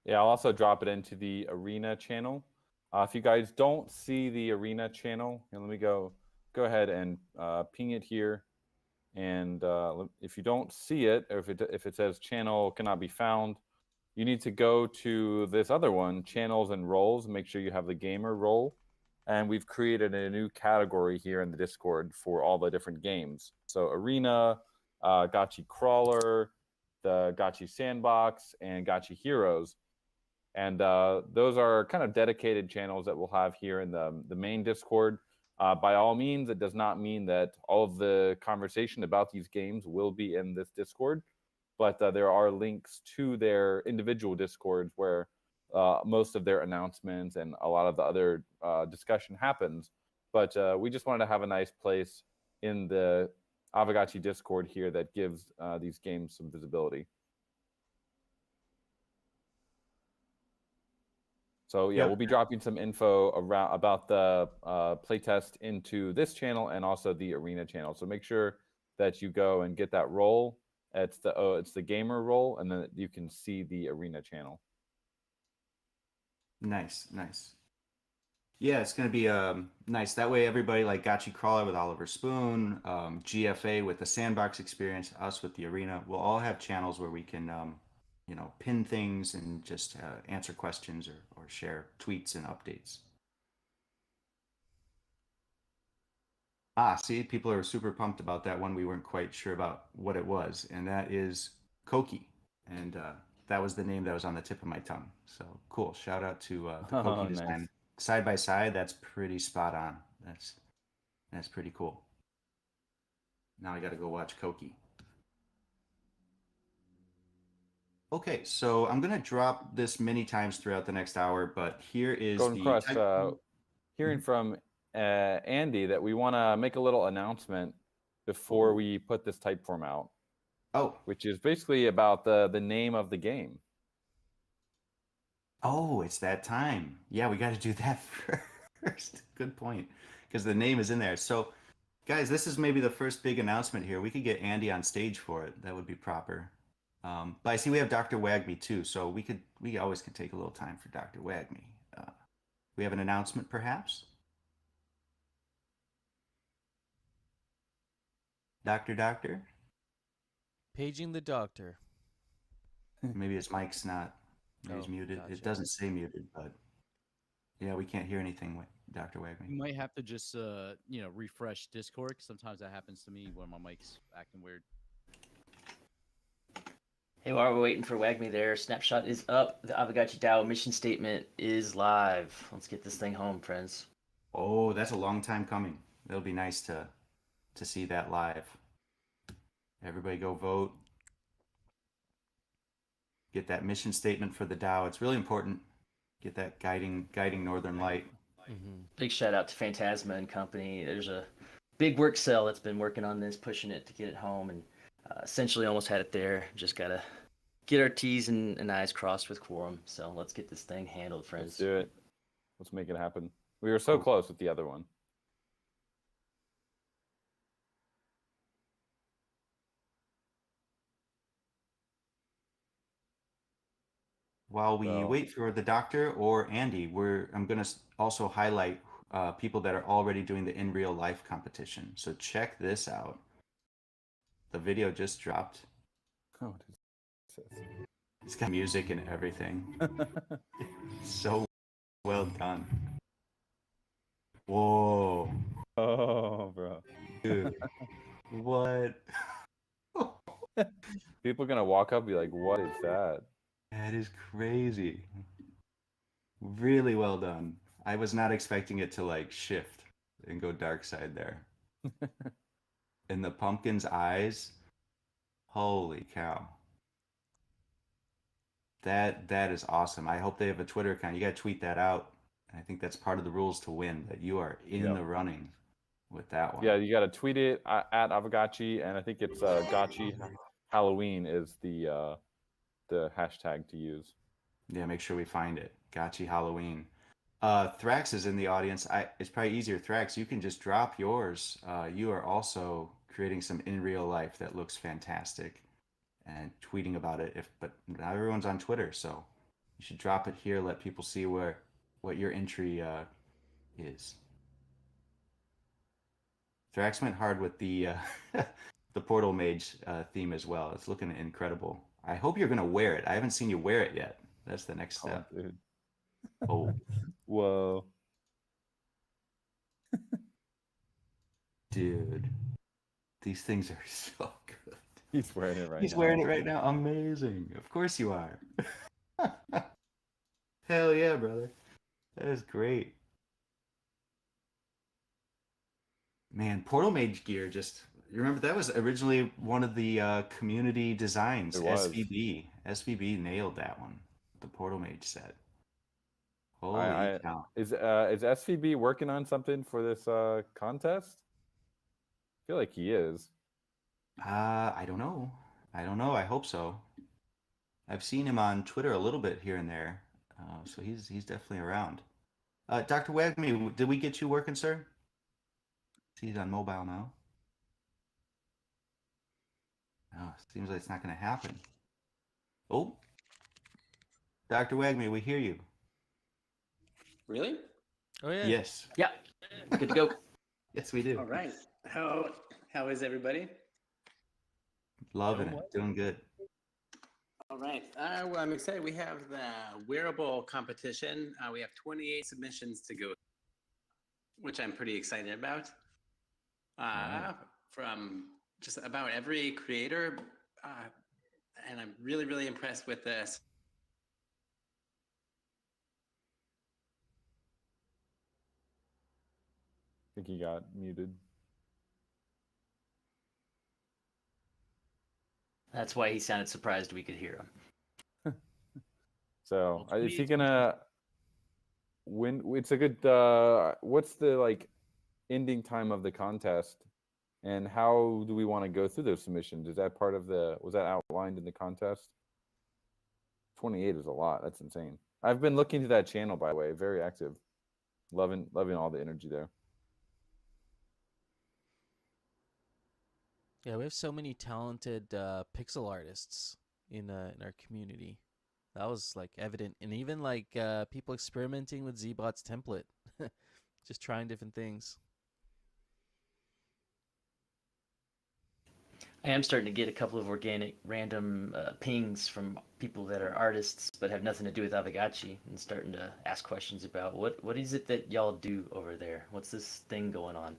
Yeah, I'll also drop it into the Arena channel. If you guys don't see the Arena channel, let me go ahead and ping it here. And if you don't see it, or if it says channel cannot be found, you need to go to this other one, channels and roles, and make sure you have the gamer role. And we've created a new category here in the Discord for all the different games. So Arena, Gotchi Crawler, the Gotchi Sandbox, and Gotchi Heroes. And those are kind of dedicated channels that we'll have here in the main Discord. By all means, it does not mean that all of the conversation about these games will be in this Discord, but there are links to their individual Discords where most of their announcements and a lot of the other discussion happens. But we just wanted to have a nice place in the Aavegotchi Discord here that gives these games some visibility. So yeah, Yep. we'll be dropping some info around about the playtest into this channel and also the arena channel. So make sure that you go and get that role. It's the gamer role, and then you can see the arena channel. Nice. Yeah, it's gonna be nice. That way, everybody like Gotchi Crawler with Oliver Spoon, GFA with the Sandbox Experience, us with the Arena. We'll all have channels where we can, pin things and just answer questions or share tweets and updates. See, people are super pumped about that one. We weren't quite sure about what it was, and that is Koki, and that was the name that was on the tip of my tongue. So cool! Shout out to the Koki design. Nice. Side by side, that's pretty spot on. That's pretty cool. Now I got to go watch Koki. Okay, so I'm gonna drop this many times throughout the next hour, but here is Golden the Crust, type- hearing from Andy that we want to make a little announcement before we put this type form out, Oh, which is basically about the name of the game. oh, it's that time. Yeah, we got to do that first. Good point, because the name is in there. So, guys, this is maybe the first big announcement here. We could get Andy on stage for it. That would be proper. But I see we have Dr. Wagme too, so we always could take a little time for Dr. Wagme. We have an announcement, perhaps. Doctor? Paging the doctor. Maybe his mic's not. Maybe he's Oh, muted. gotcha. It doesn't say muted, but yeah, we can't hear anything with Dr. Wagme. You might have to just refresh Discord. 'Cause sometimes that happens to me when my mic's acting weird. Hey, while we're waiting for Wagme there, snapshot is up. The Aavegotchi DAO mission statement is live. Let's get this thing home, friends. Oh, that's a long time coming. It'll be nice to see that live. Everybody go vote. Get that mission statement for the DAO. It's really important. Get that guiding Northern Light. Mm-hmm. Big shout out to Phantasma and company. There's a big work cell that's been working on this, pushing it to get it home, and essentially almost had it there. Just gotta get our T's and I's crossed with quorum. So let's get this thing handled, Let's friends. do it. Let's make it happen. We were so close with the other one. While we So- wait for the doctor or Andy, I'm going to also highlight people that are already doing the in real life competition. So check this out. The video just dropped. Oh, it is. It's got music and everything. So well done. Whoa. Oh, bro. Dude. What? People are gonna walk up and be like, "What is that?" That is crazy. Really well done. I was not expecting it to like shift and go dark side there. And the pumpkin's eyes. Holy cow. That is awesome. I hope they have a Twitter account. You got to tweet that out. I think that's part of the rules to win, that you are in the running with that one. Yeah, you got to tweet it at Aavegotchi, and I think it's Gotchi Halloween is the hashtag to use. Yeah, make sure we find it. Gotchi Halloween. Thrax is in the audience. It's probably easier. Thrax, you can just drop yours. You are also creating some in real life that looks fantastic, and tweeting about it. But not everyone's on Twitter, so you should drop it here. Let people see what your entry is. Thrax went hard with the the Portal Mage theme as well. It's looking incredible. I hope you're gonna wear it. I haven't seen you wear it yet. That's the next step. Oh, dude. Oh, Whoa. dude, these things are so good. He's wearing it right He's now. wearing it right now. Amazing. Of course you are. Hell yeah, brother. That is great. Man, Portal Mage gear just. You remember that was originally one of the community designs. It was. SVB. SVB nailed that one. The Portal Mage set. Holy I cow! is SVB working on something for this contest? I feel like he is. I don't know. I don't know. I hope so. I've seen him on Twitter a little bit here and there, so he's definitely around. Dr. Wagme, did we get you working, sir? He's on mobile now. Oh, seems like it's not going to happen. Oh, Dr. Wagme, we hear you. Really? Oh yeah. Yes. Yeah, good to go. Yes, we do. All right. How is everybody? Loving it. Doing good. All right. Well, I'm excited. We have the wearable competition. We have 28 submissions to go, which I'm pretty excited about. From just about every creator, and I'm really, really impressed with this. I think he got muted. That's why he sounded surprised we could hear him. So Well, is he 28 gonna win? It's a good. What's the like ending time of the contest, and how do we want to go through those submissions? Is that part of the? Was that outlined in the contest? 28 is a lot. That's insane. I've been looking to that channel, by the way. Very active. Loving all the energy there. Yeah, we have so many talented pixel artists in our community. That was like evident, and even like people experimenting with Xibot's template, just trying different things. I am starting to get a couple of organic random pings from people that are artists but have nothing to do with Aavegotchi, and starting to ask questions about what is it that y'all do over there? What's this thing going on?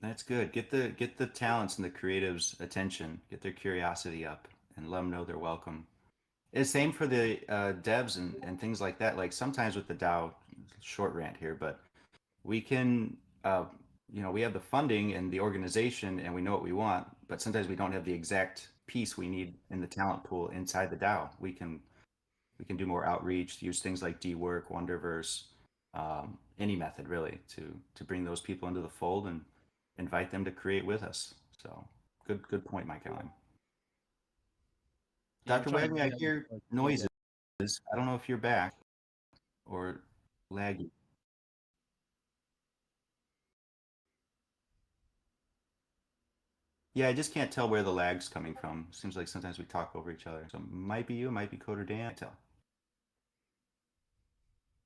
That's good. Get the talents and the creatives' attention. Get their curiosity up, and let them know they're welcome. It's same for the devs and things like that. Like sometimes with the DAO, short rant here, but we can, we have the funding and the organization, and we know what we want. But sometimes we don't have the exact piece we need in the talent pool inside the DAO. We can do more outreach, use things like DWork, Wonderverse, any method really to bring those people into the fold and invite them to create with us. So good point, Mike Allen. Yeah, I'm Dr. trying to Wagner, I do that hear with, noises. I don't know if you're back or laggy. Yeah, I just can't tell where the lag's coming from. Seems like sometimes we talk over each other. So it might be you, it might be Coder Dan. I tell.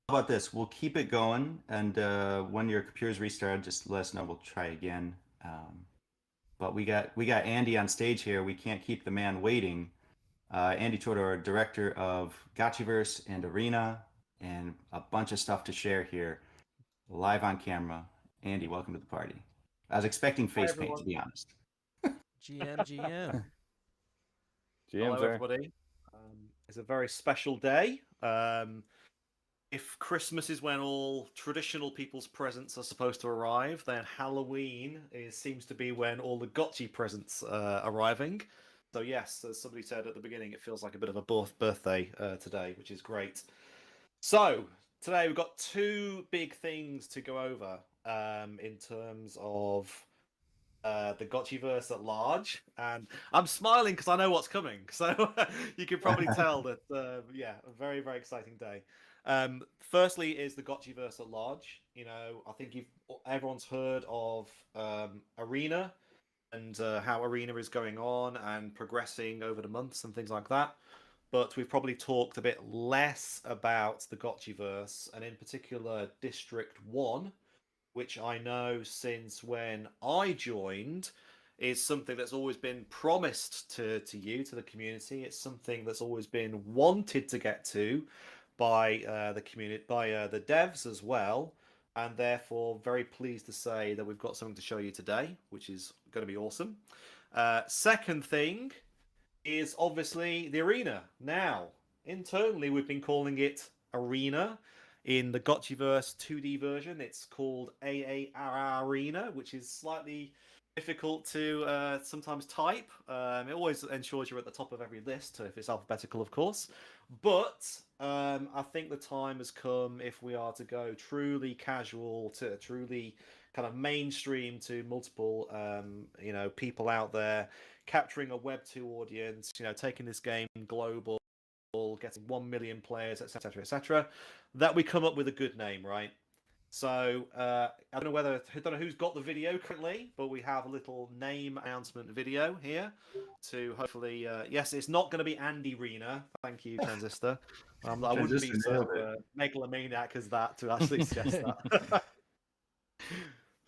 How about this? We'll keep it going, and when your computer's restarted, just let us know. We'll try again. But we got Andy on stage here. We can't keep the man waiting. Andy Chodor, director of Gotchiverse and Arena, and a bunch of stuff to share here, live on camera. Andy, welcome to the party. I was expecting face paint, to be honest. GM. GM's Hello, there. everybody. It's a very special day. If Christmas is when all traditional people's presents are supposed to arrive, then Halloween seems to be when all the Gotchi presents are arriving. So yes, as somebody said at the beginning, it feels like a bit of a birthday today, which is great. So today we've got two big things to go over in terms of the Gotchiverse at large, and I'm smiling because I know what's coming. So you can probably tell that, yeah, a very, very exciting day. Firstly, is the Gotchiverse at large. You know, I think everyone's heard of Arena and how Arena is going on and progressing over the months and things like that. But we've probably talked a bit less about the Gotchiverse, and in particular District 1, which I know since when I joined is something that's always been promised to you, to the community. It's something that's always been wanted to get to by the community, by the devs as well, and therefore very pleased to say that we've got something to show you today, which is going to be awesome. Second thing is obviously the arena. Now, internally we've been calling it Arena. In the Gotchiverse 2D version, it's called AA Arena, which is slightly difficult to sometimes type. It always ensures you're at the top of every list, if it's alphabetical, of course. But I think the time has come, if we are to go truly casual to truly kind of mainstream to multiple, people out there, capturing a Web 2 audience, taking this game global, getting 1 million players, etc., etc., that we come up with a good name, right? So I don't know who's got the video currently, but we have a little name announcement video here to hopefully. Yes, it's not going to be Andy Rena. Thank you, Transistor. I wouldn't be so megalomaniac as that to actually suggest that.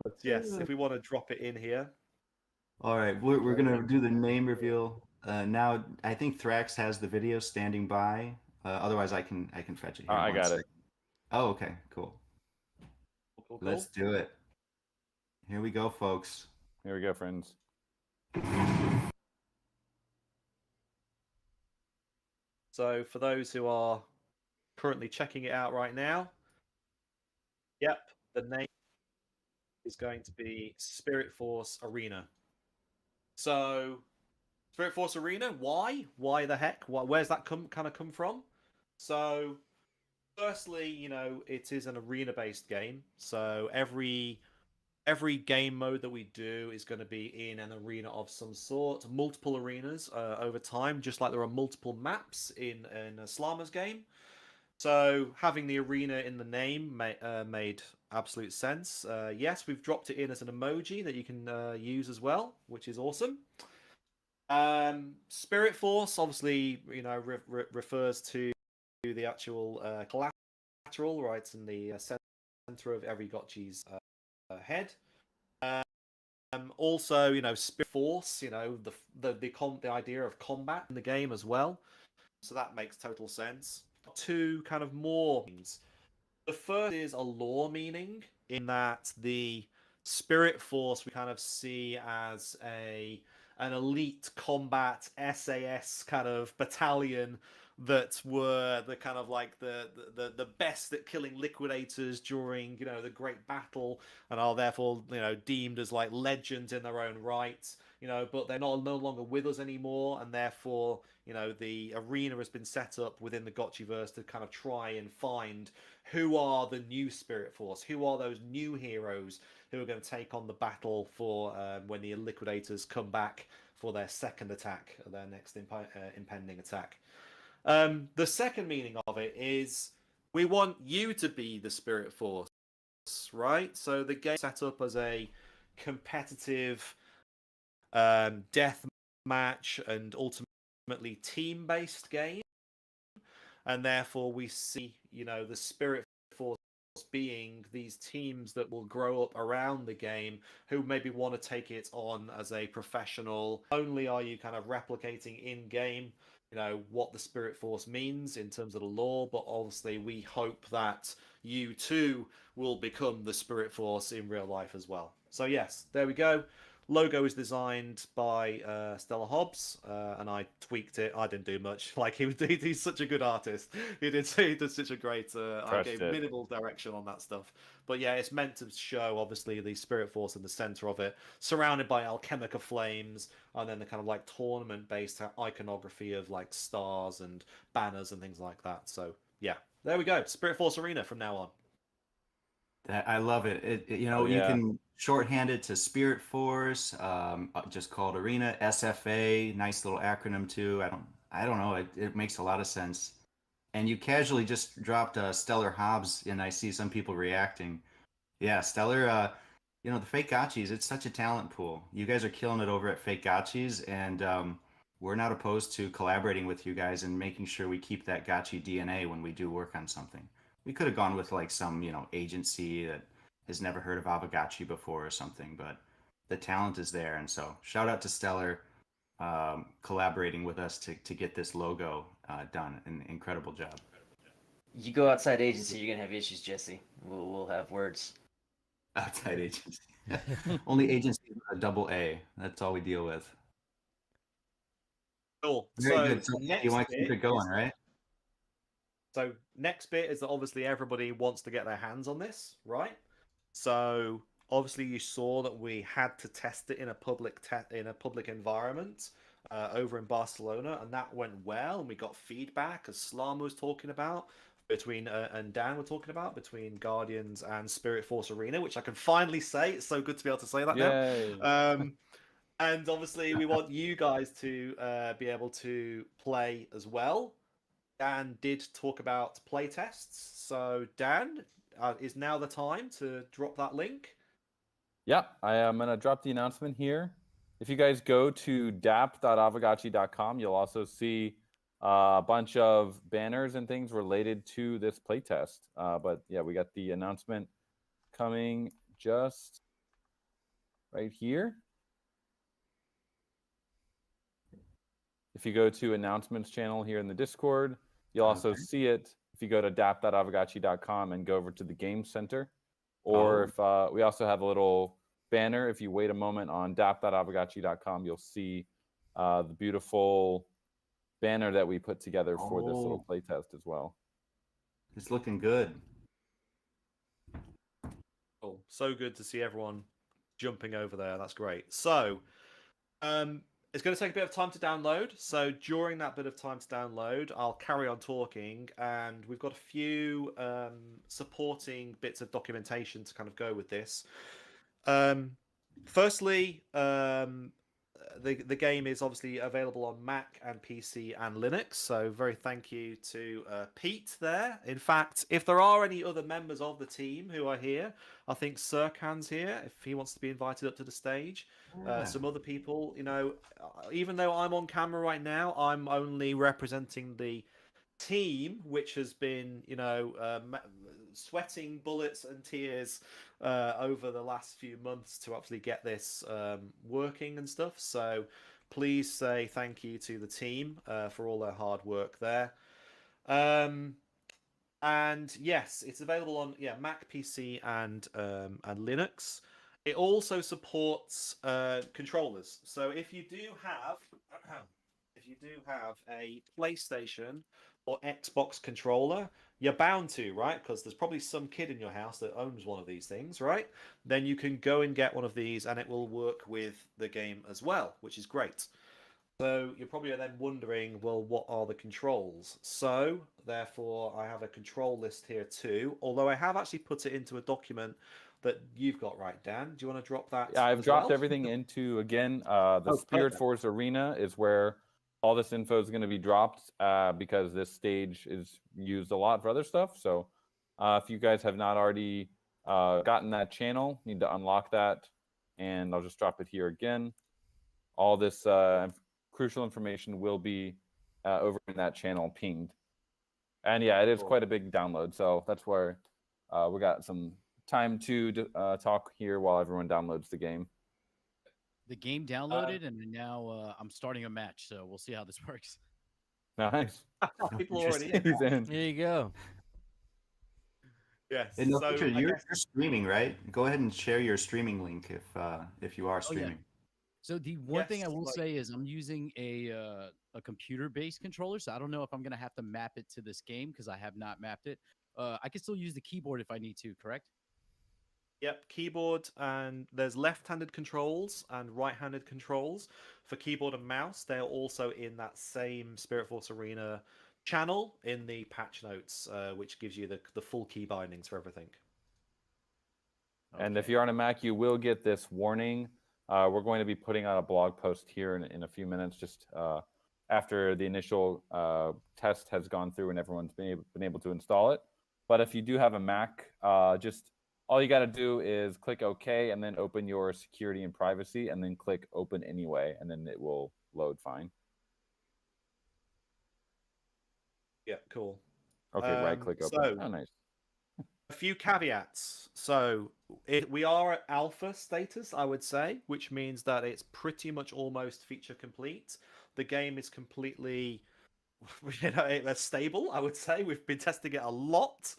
But yes, if we want to drop it in here. All right, we're gonna do the name reveal now. I think Thrax has the video standing by. Otherwise, I can fetch it here. I got it. Oh, okay, cool. Cool. Let's do it. Here we go, folks. Here we go, friends. So for those who are currently checking it out right now, yep, the name is going to be Spirit Force Arena. So Spirit Force Arena, why? Why the heck? Where's that come from? So firstly, it is an arena-based game. So every game mode that we do is going to be in an arena of some sort, multiple arenas over time, just like there are multiple maps in a Slama's game. So having the arena in the name made absolute sense. Yes, we've dropped it in as an emoji that you can use as well, which is awesome. Spirit Force obviously, refers to the actual collateral, right, in the center of every Gotchi's head. Also, Spirit Force, the idea of combat in the game as well. So that makes total sense. Two kind of more things. The first is a lore meaning, in that the Spirit Force we kind of see as an elite combat SAS kind of battalion that were the kind of like the best at killing liquidators during the Great Battle, and are therefore deemed as like legends in their own right. But they're no longer with us anymore, and therefore the arena has been set up within the Gotchiverse to kind of try and find who are the new Spirit Force, who are those new heroes who are going to take on the battle for when the liquidators come back for their second attack, their next impending attack. The second meaning of it is we want you to be the Spirit Force, right? So the game is set up as a competitive death match and ultimately team-based game, and therefore we see the Spirit Force being these teams that will grow up around the game, who maybe want to take it on as a professional. Not only are you kind of replicating in game what the Spirit Force means in terms of the lore, but obviously we hope that you too will become the Spirit Force in real life as well. So yes, there we go. Logo is designed by Stella Hobbs, and I tweaked it. I didn't do much. Like he's such a good artist. He did such a great. I gave minimal direction on that stuff. But yeah, it's meant to show obviously the Spirit Force in the center of it, surrounded by alchemica flames, and then the kind of like tournament-based iconography of like stars and banners and things like that. So yeah, there we go. Spirit Force Arena from now on. I love it. You can shorthand it to Spirit Force, just called Arena. SFA, nice little acronym too. I don't know. It makes a lot of sense. And you casually just dropped Stellar Hobbs, and I see some people reacting. Yeah, Stellar. The Fake Gotchis. It's such a talent pool. You guys are killing it over at Fake Gotchis, and we're not opposed to collaborating with you guys and making sure we keep that Gotchi DNA when we do work on something. We could have gone with like some, agency that has never heard of Aavegotchi before or something, but the talent is there. And so shout out to Stellar collaborating with us to get this logo done. An incredible job. You go outside agency, you're going to have issues, Jesse. We'll have words. Outside agency. Only agency with a double A. That's all we deal with. Cool. Very good. So you want to keep it going, right? So next bit is that obviously everybody wants to get their hands on this, right? So obviously you saw that we had to test it in a public environment over in Barcelona, and that went well, and we got feedback, as Slama was talking about, between and Dan were talking about, between Guardians and Spirit Force Arena, which I can finally say. It's so good to be able to say that Yay. now. And obviously we want you guys to be able to play as well. Dan did talk about playtests, so Dan, is now the time to drop that link. Yeah, I am going to drop the announcement here. If you guys go to dap.aavegotchi.com, you'll also see a bunch of banners and things related to this playtest. But yeah, we got the announcement coming just right here. If you go to announcements channel here in the Discord, you'll also see it if you go to dap.aavegotchi.com and go over to the Game Center. Or if we also have a little banner. If you wait a moment on dap.aavegotchi.com, you'll see the beautiful banner that we put together for this little playtest as well. It's looking good. Cool. So good to see everyone jumping over there. That's great. So, it's going to take a bit of time to download. So during that bit of time to download, I'll carry on talking, and we've got a few supporting bits of documentation to kind of go with this. Firstly, the game is obviously available on Mac and PC and Linux. So very thank you to Pete there. In fact, if there are any other members of the team who are here, I think Sirkan's here if he wants to be invited up to the stage. Some other people, you know, even though I'm on camera right now, I'm only representing the team, which has been, you know, sweating bullets and tears over the last few months to actually get this working and stuff. So please say thank you to the team for all their hard work there. And yes, it's available on Mac, PC, and Linux. It also supports controllers. So if you do have a PlayStation or Xbox controller, you're bound to, right? Because there's probably some kid in your house that owns one of these things, right? Then you can go and get one of these, and it will work with the game as well, which is great. So you're probably then wondering, well, what are the controls? So therefore, I have a control list here too. Although I have actually put it into a document that you've got, right, Dan? Do you want to drop that? Yeah, I've dropped everything into, again, the Spirit Force Arena is where all this info is going to be dropped because this stage is used a lot for other stuff. So if you guys have not already gotten that channel, need to unlock that, and I'll just drop it here again. All this crucial information will be over in that channel pinged. And yeah, it is quite a big download, so that's where we got some time to talk here while everyone downloads the game. The game downloaded, and now I'm starting a match, so we'll see how this works. Nice. People already in. There you go. Yes. And So you're streaming, right? Go ahead and share your streaming link if you are streaming. So the one thing I will say is I'm using a computer-based controller, so I don't know if I'm gonna have to map it to this game because I have not mapped it. I can still use the keyboard if I need to, correct? Yep, keyboard, and there's left-handed controls and right-handed controls. For keyboard and mouse, they're also in that same Spirit Force Arena channel in the patch notes, which gives you the full key bindings for everything. And if you're on a Mac, you will get this warning. We're going to be putting out a blog post here in a few minutes, just after the initial test has gone through and everyone's been able to install it. But if you do have a Mac, just all you got to do is click OK and then open your security and privacy and then click open anyway, and then it will load fine. Yeah, cool. Okay, right click open. Oh, nice. A few caveats. So we are at alpha status, I would say, which means that it's pretty much almost feature complete. The game is completely stable, I would say. We've been testing it a lot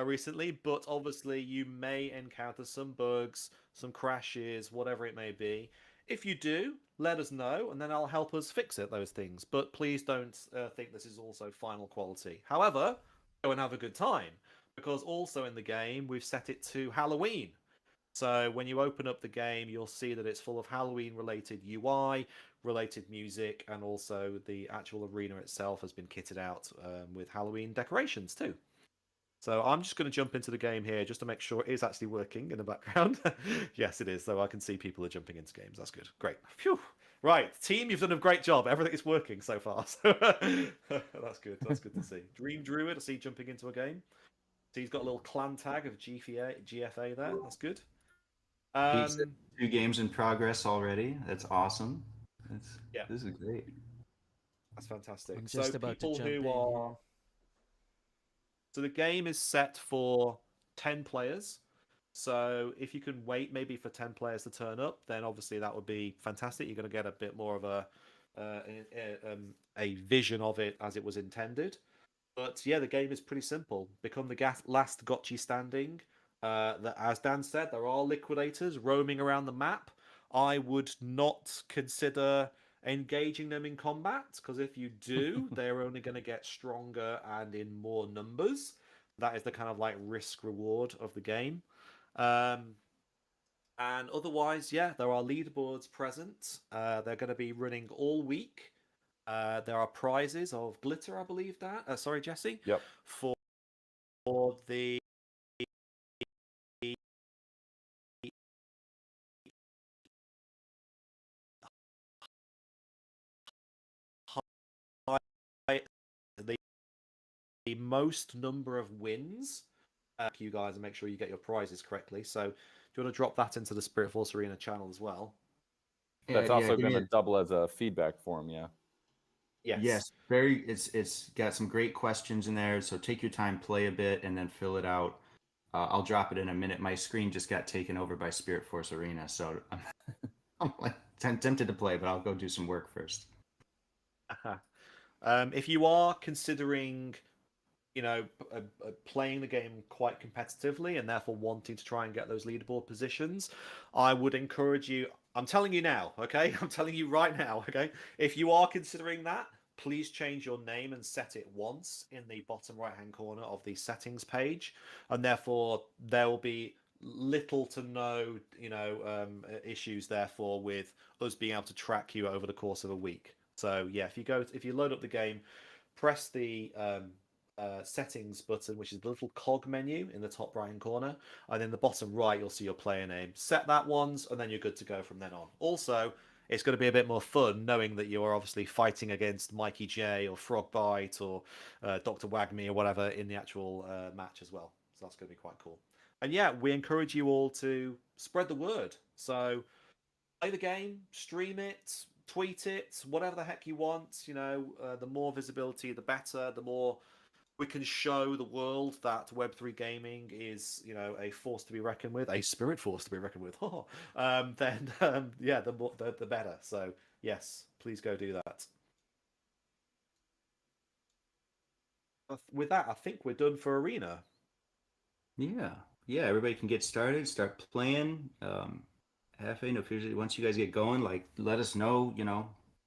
recently, but obviously you may encounter some bugs, some crashes, whatever it may be. If you do, let us know, and then I'll help us fix those things. But please don't think this is also final quality. However, and have a good time. Because also in the game, we've set it to Halloween. So when you open up the game, you'll see that it's full of Halloween-related UI, related music, and also the actual arena itself has been kitted out with Halloween decorations too. So I'm just going to jump into the game here just to make sure it is actually working in the background. Yes, it is. So I can see people are jumping into games. That's good. Great. Phew. Right, team, you've done a great job. Everything is working so far. So that's good. That's good to see. Dream Druid, I see jumping into a game. So he's got a little clan tag of GFA there. That's good. Pete said 2 games in progress already. That's awesome. Yeah, this is great. that's fantastic. I'm just about to people jump who in are here. So the game is set for 10 players. So if you can wait maybe for 10 players to turn up, then obviously that would be fantastic. You're going to get a bit more of a vision of it as it was intended. But yeah, the game is pretty simple. Become the last Gotchi standing. As Dan said, there are liquidators roaming around the map. I would not consider engaging them in combat, because if you do, they're only going to get stronger and in more numbers. That is the kind of like risk reward of the game. And otherwise, yeah, there are leaderboards present. They're going to be running all week. There are prizes of glitter, I believe that. Sorry, Jesse. Yep. For the the most number of wins. You guys, and make sure you get your prizes correctly. So, do you want to drop that into the Spirit Force Arena channel as well? That's also going to double as a feedback form, yeah. Yes, very. It's got some great questions in there. So take your time, play a bit, and then fill it out. I'll drop it in a minute. My screen just got taken over by Spirit Force Arena, so I'm like tempted to play, but I'll go do some work first. If you are considering, playing the game quite competitively and therefore wanting to try and get those leaderboard positions, I would encourage you. I'm telling you now, okay? I'm telling you right now, okay? If you are considering that, please change your name and set it once in the bottom right-hand corner of the settings page, and therefore there will be little to no, issues therefore with us being able to track you over the course of a week. So yeah, if you load up the game, press the settings button, which is the little cog menu in the top right hand corner, and in the bottom right you'll see your player name. Set that once, and then you're good to go from then on. Also, it's going to be a bit more fun knowing that you are obviously fighting against Mikey J or Frogbite or Dr. Wagme or whatever in the actual match as well. So that's going to be quite cool. And yeah, we encourage you all to spread the word. So play the game, stream it, tweet it, whatever the heck you want. The more visibility, the better. The more we can show the world that Web3 gaming is, a force to be reckoned with, a spirit force to be reckoned with. Then yeah, the better. So yes, please go do that. With that, I think we're done for Arena. Yeah. Everybody can get started, start playing. Once you guys get going, let us know,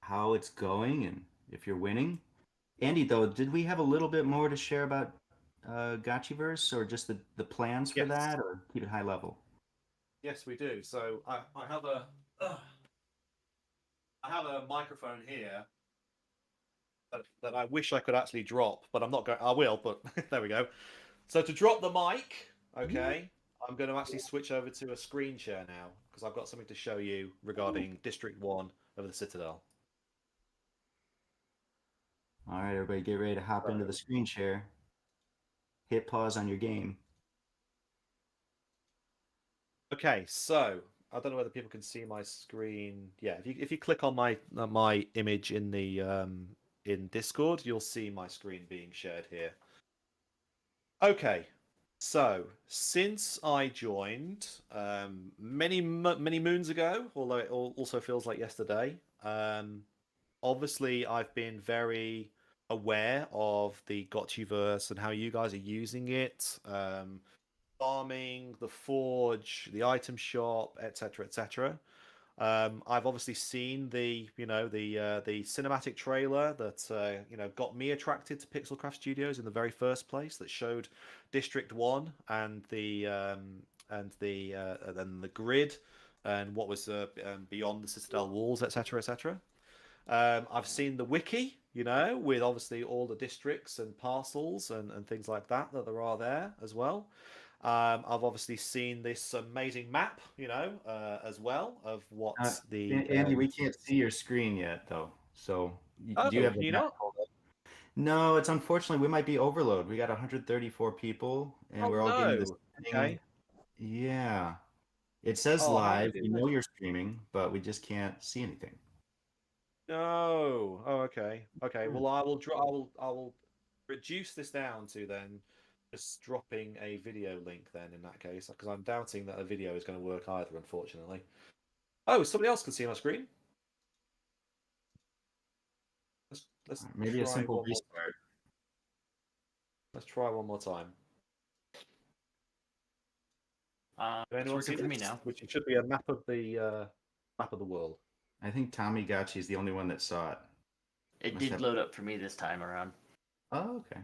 how it's going and if you're winning. Andy, though, did we have a little bit more to share about Gotchiverse, or just the plans for that, or keep it high level? Yes, we do. So I have a microphone here that I wish I could actually drop, but I'm not going. I will, but there we go. So to drop the mic, okay, I'm going to actually switch over to a screen share now because I've got something to show you regarding District 1 of the Citadel. All right, everybody, get ready to hop into the screen share. Hit pause on your game. Okay, so I don't know whether people can see my screen. Yeah, if you click on my image in the in Discord, you'll see my screen being shared here. Okay, so since I joined many moons ago, although it also feels like yesterday, obviously I've been very aware of the Gotchiverse and how you guys are using it. Farming, the forge, the item shop, etc., etc. I've obviously seen the cinematic trailer that got me attracted to Pixelcraft Studios in the very first place. That showed District 1 and then the grid and what was beyond the Citadel walls, etc., etc. I've seen the wiki, with obviously all the districts and parcels and things like that there are there as well. I've obviously seen this amazing map, as well of what Andy, we can't see your screen yet, though. So do you have the map not? pulled up? No, it's unfortunately we might be overload. We got 134 people, and we're all getting this thing. Okay. Yeah, it says Oh, how live. do We you know you're streaming, but we just can't see anything. No. Oh, okay. Okay. Well, I will reduce this down to then just dropping a video link then in that case, because I'm doubting that a video is going to work either, unfortunately. Oh, somebody else can see my screen. Let's Maybe a try simple one more. restart. Let's try one more time. Can It's anyone see working for me this? now. Which should be a map of the world. I think Tommy Gotchi is the only one that saw it. It Must did have- load up for me this time around. Oh, okay.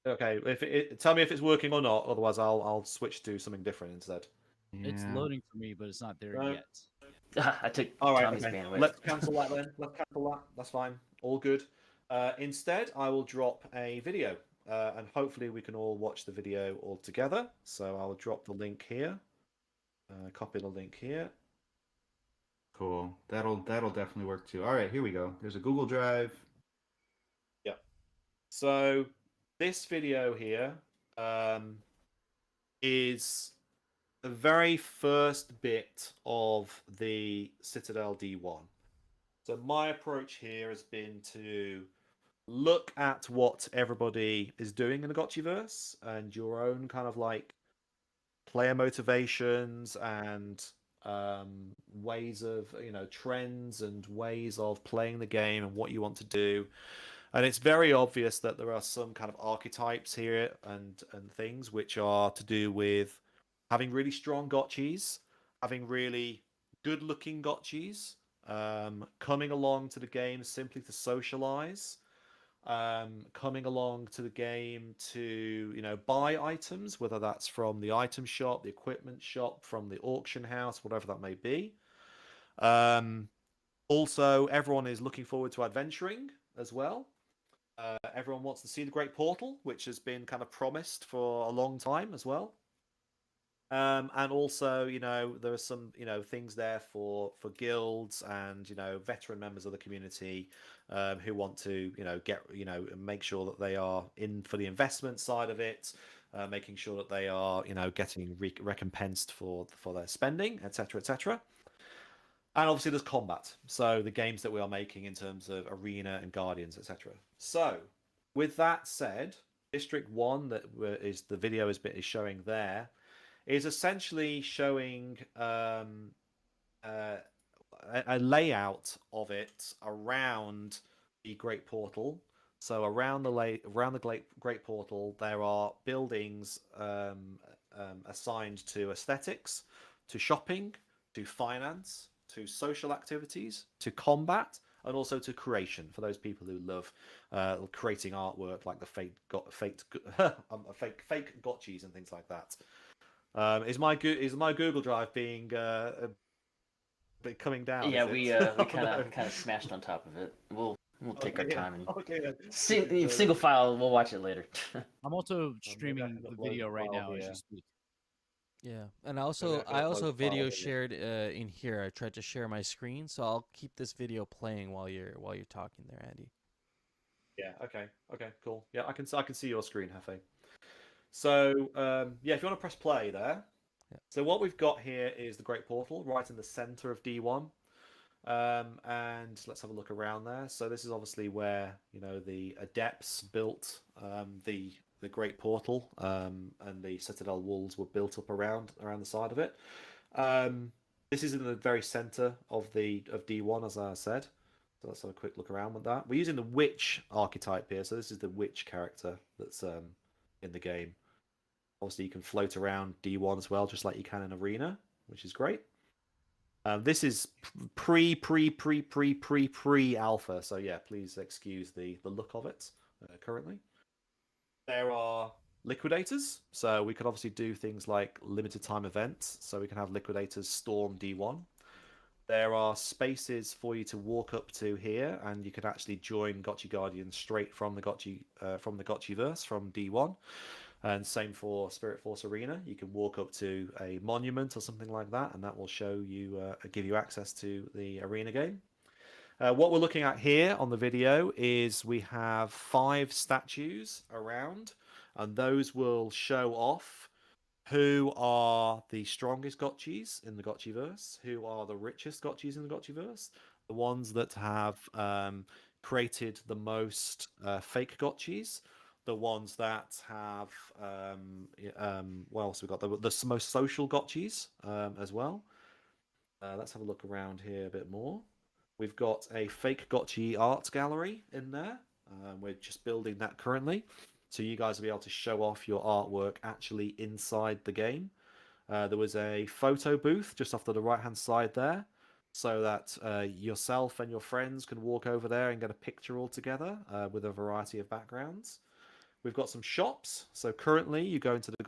Okay. Tell me if it's working or not. Otherwise, I'll switch to something different instead. It's Yeah. loading for me, but it's not there No. yet. I took All right, Tommy's okay. bandwidth. Let's cancel that then. Let's cancel that. That's fine. All good. Instead, I will drop a video, and hopefully we can all watch the video all together. So I'll drop the link here. Copy the link here. Cool. That'll definitely work too. All right, here we go. There's a Google Drive. Yep. So this video here is the very first bit of the Citadel D1. So my approach here has been to look at what everybody is doing in the Gotchiverse and your own kind of like player motivations and ways of trends and ways of playing the game and what you want to do. And it's very obvious that there are some kind of archetypes here and things which are to do with having really strong gotchis, having really good looking gotchis, coming along to the game simply to socialize, coming along to the game to buy items, whether that's from the item shop, the equipment shop, from the auction house, whatever that may be. Also, everyone is looking forward to adventuring as well. Everyone wants to see the Great Portal, which has been kind of promised for a long time as well. And also, there are some, things there for guilds and, veteran members of the community who want to, make sure that they are in for the investment side of it, making sure that they are, getting recompensed for their spending, etc., etc. And obviously there's combat. So the games that we are making in terms of Arena and Guardians, etc. So with that said, District 1 that is the video is showing there is essentially showing a layout of it around the Great Portal. So around the Great Portal, there are buildings assigned to aesthetics, to shopping, to finance, to social activities, to combat, and also to creation for those people who love creating artwork like the fake gotchis and things like that. Is my Google Drive being coming down? Yeah, we kind of smashed on top of it. We'll take our time and single file. We'll watch it later. I'm also streaming the video right now as you speak. Yeah, and I also video shared in here. I tried to share my screen, so I'll keep this video playing while you're talking there, Andy. Yeah. Okay. Cool. Yeah, I can see your screen, Hefe. So yeah, if you want to press play there. Yeah. So what we've got here is the Great Portal right in the center of D1. And let's have a look around there. So this is obviously where the Adepts built the Great Portal, and the Citadel walls were built up around the side of it. This is in the very center of D1, as I said. So let's have a quick look around with that. We're using the Witch archetype here, so this is the Witch character that's in the game. Obviously, you can float around D1 as well, just like you can in Arena, which is great. This is pre-alpha, so yeah, please excuse the look of it currently. There are liquidators, so we could obviously do things like limited time events, so we can have liquidators storm D1. There are spaces for you to walk up to here, and you can actually join Gotchi Guardians straight from the Gotchiverse from D1. And same for Spirit Force Arena. You can walk up to a monument or something like that, and that will show you, give you access to the arena game. What we're looking at here on the video is we have 5 statues around, and those will show off who are the strongest Gotchis in the Gotchiverse, who are the richest Gotchis in the Gotchiverse, the ones that have created the most fake Gotchis, the ones that have what else we got? The most social Gotchis as well. Let's have a look around here a bit more. We've got a fake Gotchi art gallery in there. We're just building that currently, so you guys will be able to show off your artwork actually inside the game. There was a photo booth just off to the right hand side there, so that yourself and your friends can walk over there and get a picture all together with a variety of backgrounds. We've got some shops. So currently you go into the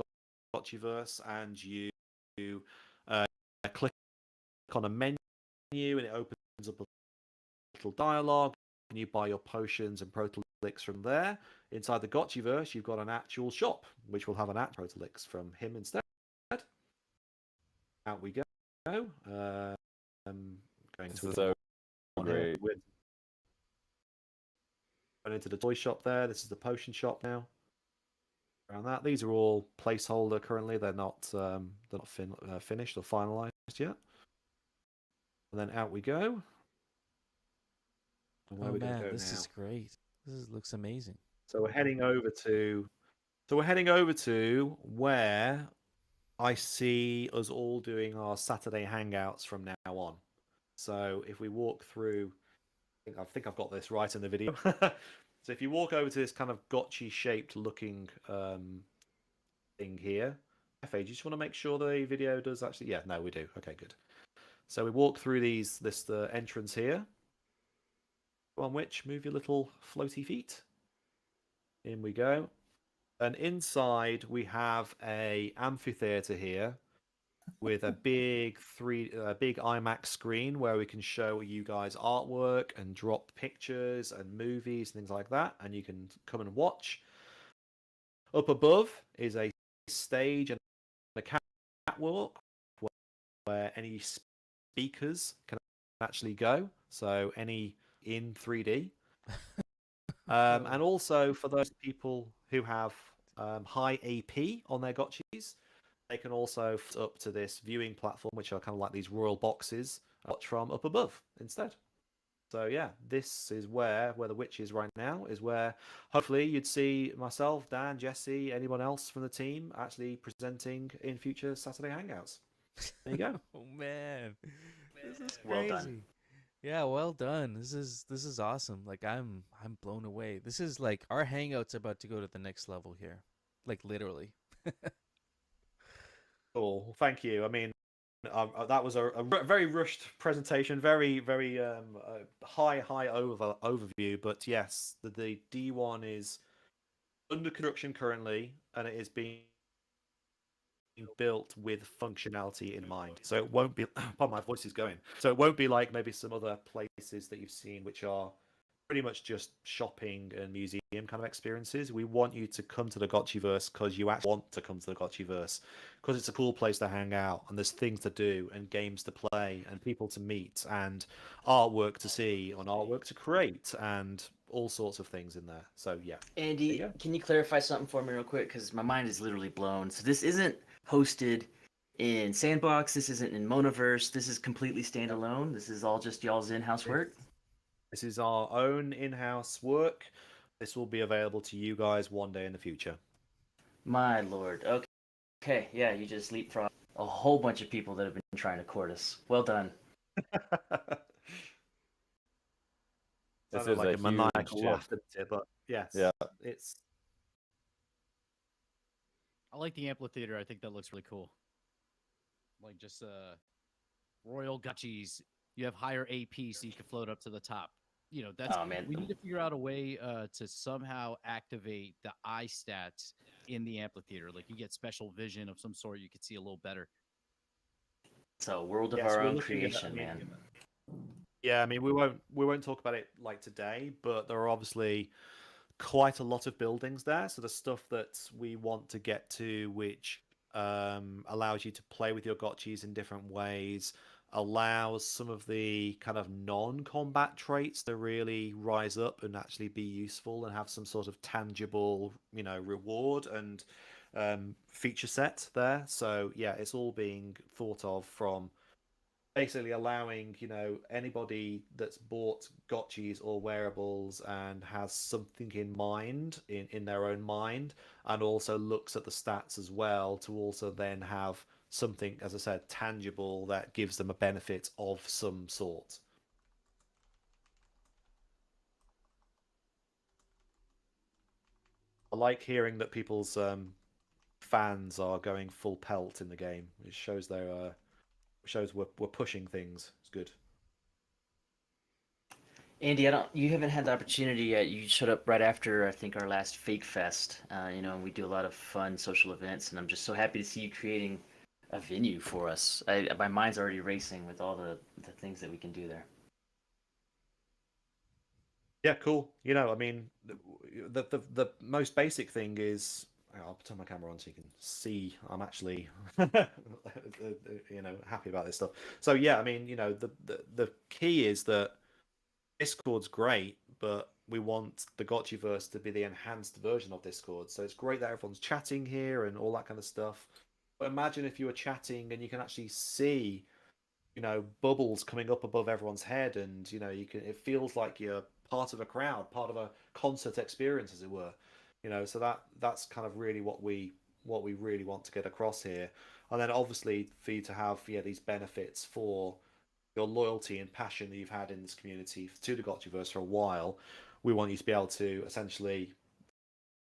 Gotchiverse and you click on a menu and it opens up a little dialogue, and you buy your potions and protolix from there. Inside the Gotchiverse, you've got an actual shop, which will have an actual protolix from him instead. Out we go. Going This to is so great. great. Going into the toy shop there. This is the potion shop now. Around that, these are all placeholder currently. They're not finished or finalized yet. And then out we go. And where Oh are we going to man, go this now? is great. Looks amazing. So we're heading over to. Where I see us all doing our Saturday hangouts from now on. So if we walk through, I think I've got this right in the video. So if you walk over to this kind of Gotchi shaped looking thing here, FA, do you just want to make sure the video does actually? Yeah, no, we do. Okay, good. So we walk through this entrance here. On which move your little floaty feet. In we go. And inside we have a amphitheater here with a big IMAX screen where we can show you guys artwork and drop pictures and movies and things like that, and you can come and watch. Up above is a stage and a catwalk where any speakers can actually go, so any in 3D. And also for those people who have high AP on their Gotchis, they can also fit up to this viewing platform, which are kind of like these royal boxes, watch from up above instead. So yeah, this is where the witch is right now, is where hopefully you'd see myself, Dan, Jesse, anyone else from the team actually presenting in future Saturday Hangouts. There you go. Oh man, this is crazy. Well done. Yeah, well done. This is awesome. Like I'm blown away. This is like our hangout's about to go to the next level here, like literally. Cool. Thank you. I mean, that was a very rushed presentation, very high overview. But yes, the D1 is under construction currently, and it is being built with functionality in mind. So it won't be. Pardon, my voice is going. So it won't be like maybe some other places that you've seen, which are pretty much just shopping and museum kind of experiences. We want you to come to the Gotchiverse because you actually want to come to the Gotchiverse, because it's a cool place to hang out and there's things to do and games to play and people to meet and artwork to see and artwork to create and all sorts of things in there. So yeah. Andy, can you clarify something for me real quick? Because my mind is literally blown. So this isn't hosted in Sandbox. This isn't in Monoverse. This is completely standalone. This is all just y'all's in-house work. This is our own in-house work. This will be available to you guys one day in the future. My lord. Okay. Yeah, you just leapfrogged a whole bunch of people that have been trying to court us. Well done. This Sounded is like a a maniacal huge laugh, didn't it? But yes, Yeah. it's. I like the amphitheater. I think that looks really cool. Like just royal gotchis. You have higher AP, so you can float up to the top. You know, that's Oh man, we need to figure out a way to somehow activate the eye stats in the amphitheater. Like you get special vision of some sort, you could see a little better. it's a world of Yes, our we're own looking at. creation, man. Yeah, I mean, we won't talk about it like today, but there are obviously quite a lot of buildings there. So the stuff that we want to get to, which allows you to play with your gotchis in different ways, allows some of the kind of non-combat traits to really rise up and actually be useful and have some sort of tangible, reward and feature set there. So yeah, it's all being thought of from basically allowing anybody that's bought gotchis or wearables and has something in mind in their own mind, and also looks at the stats as well, to also then have something, as I said, tangible that gives them a benefit of some sort. I like hearing that people's fans are going full pelt in the game. It shows we're pushing things. It's good. Andy, you haven't had the opportunity yet. You showed up right after, I think, our last Fake Fest. And we do a lot of fun social events, and I'm just so happy to see you creating a venue for us. My mind's already racing with all the things that we can do there. Yeah, cool. I mean, the most basic thing is, I'll turn my camera on so you can see I'm actually, happy about this stuff. So yeah, I mean, the key is that Discord's great, but we want the Gotchiverse to be the enhanced version of Discord. So it's great that everyone's chatting here and all that kind of stuff. But imagine if you were chatting and you can actually see, bubbles coming up above everyone's head, and it feels like you're part of a crowd, part of a concert experience, as it were. So that's kind of really what we really want to get across here. And then obviously for you to have these benefits for your loyalty and passion that you've had in this community to the Gotchiverse for a while, we want you to be able to essentially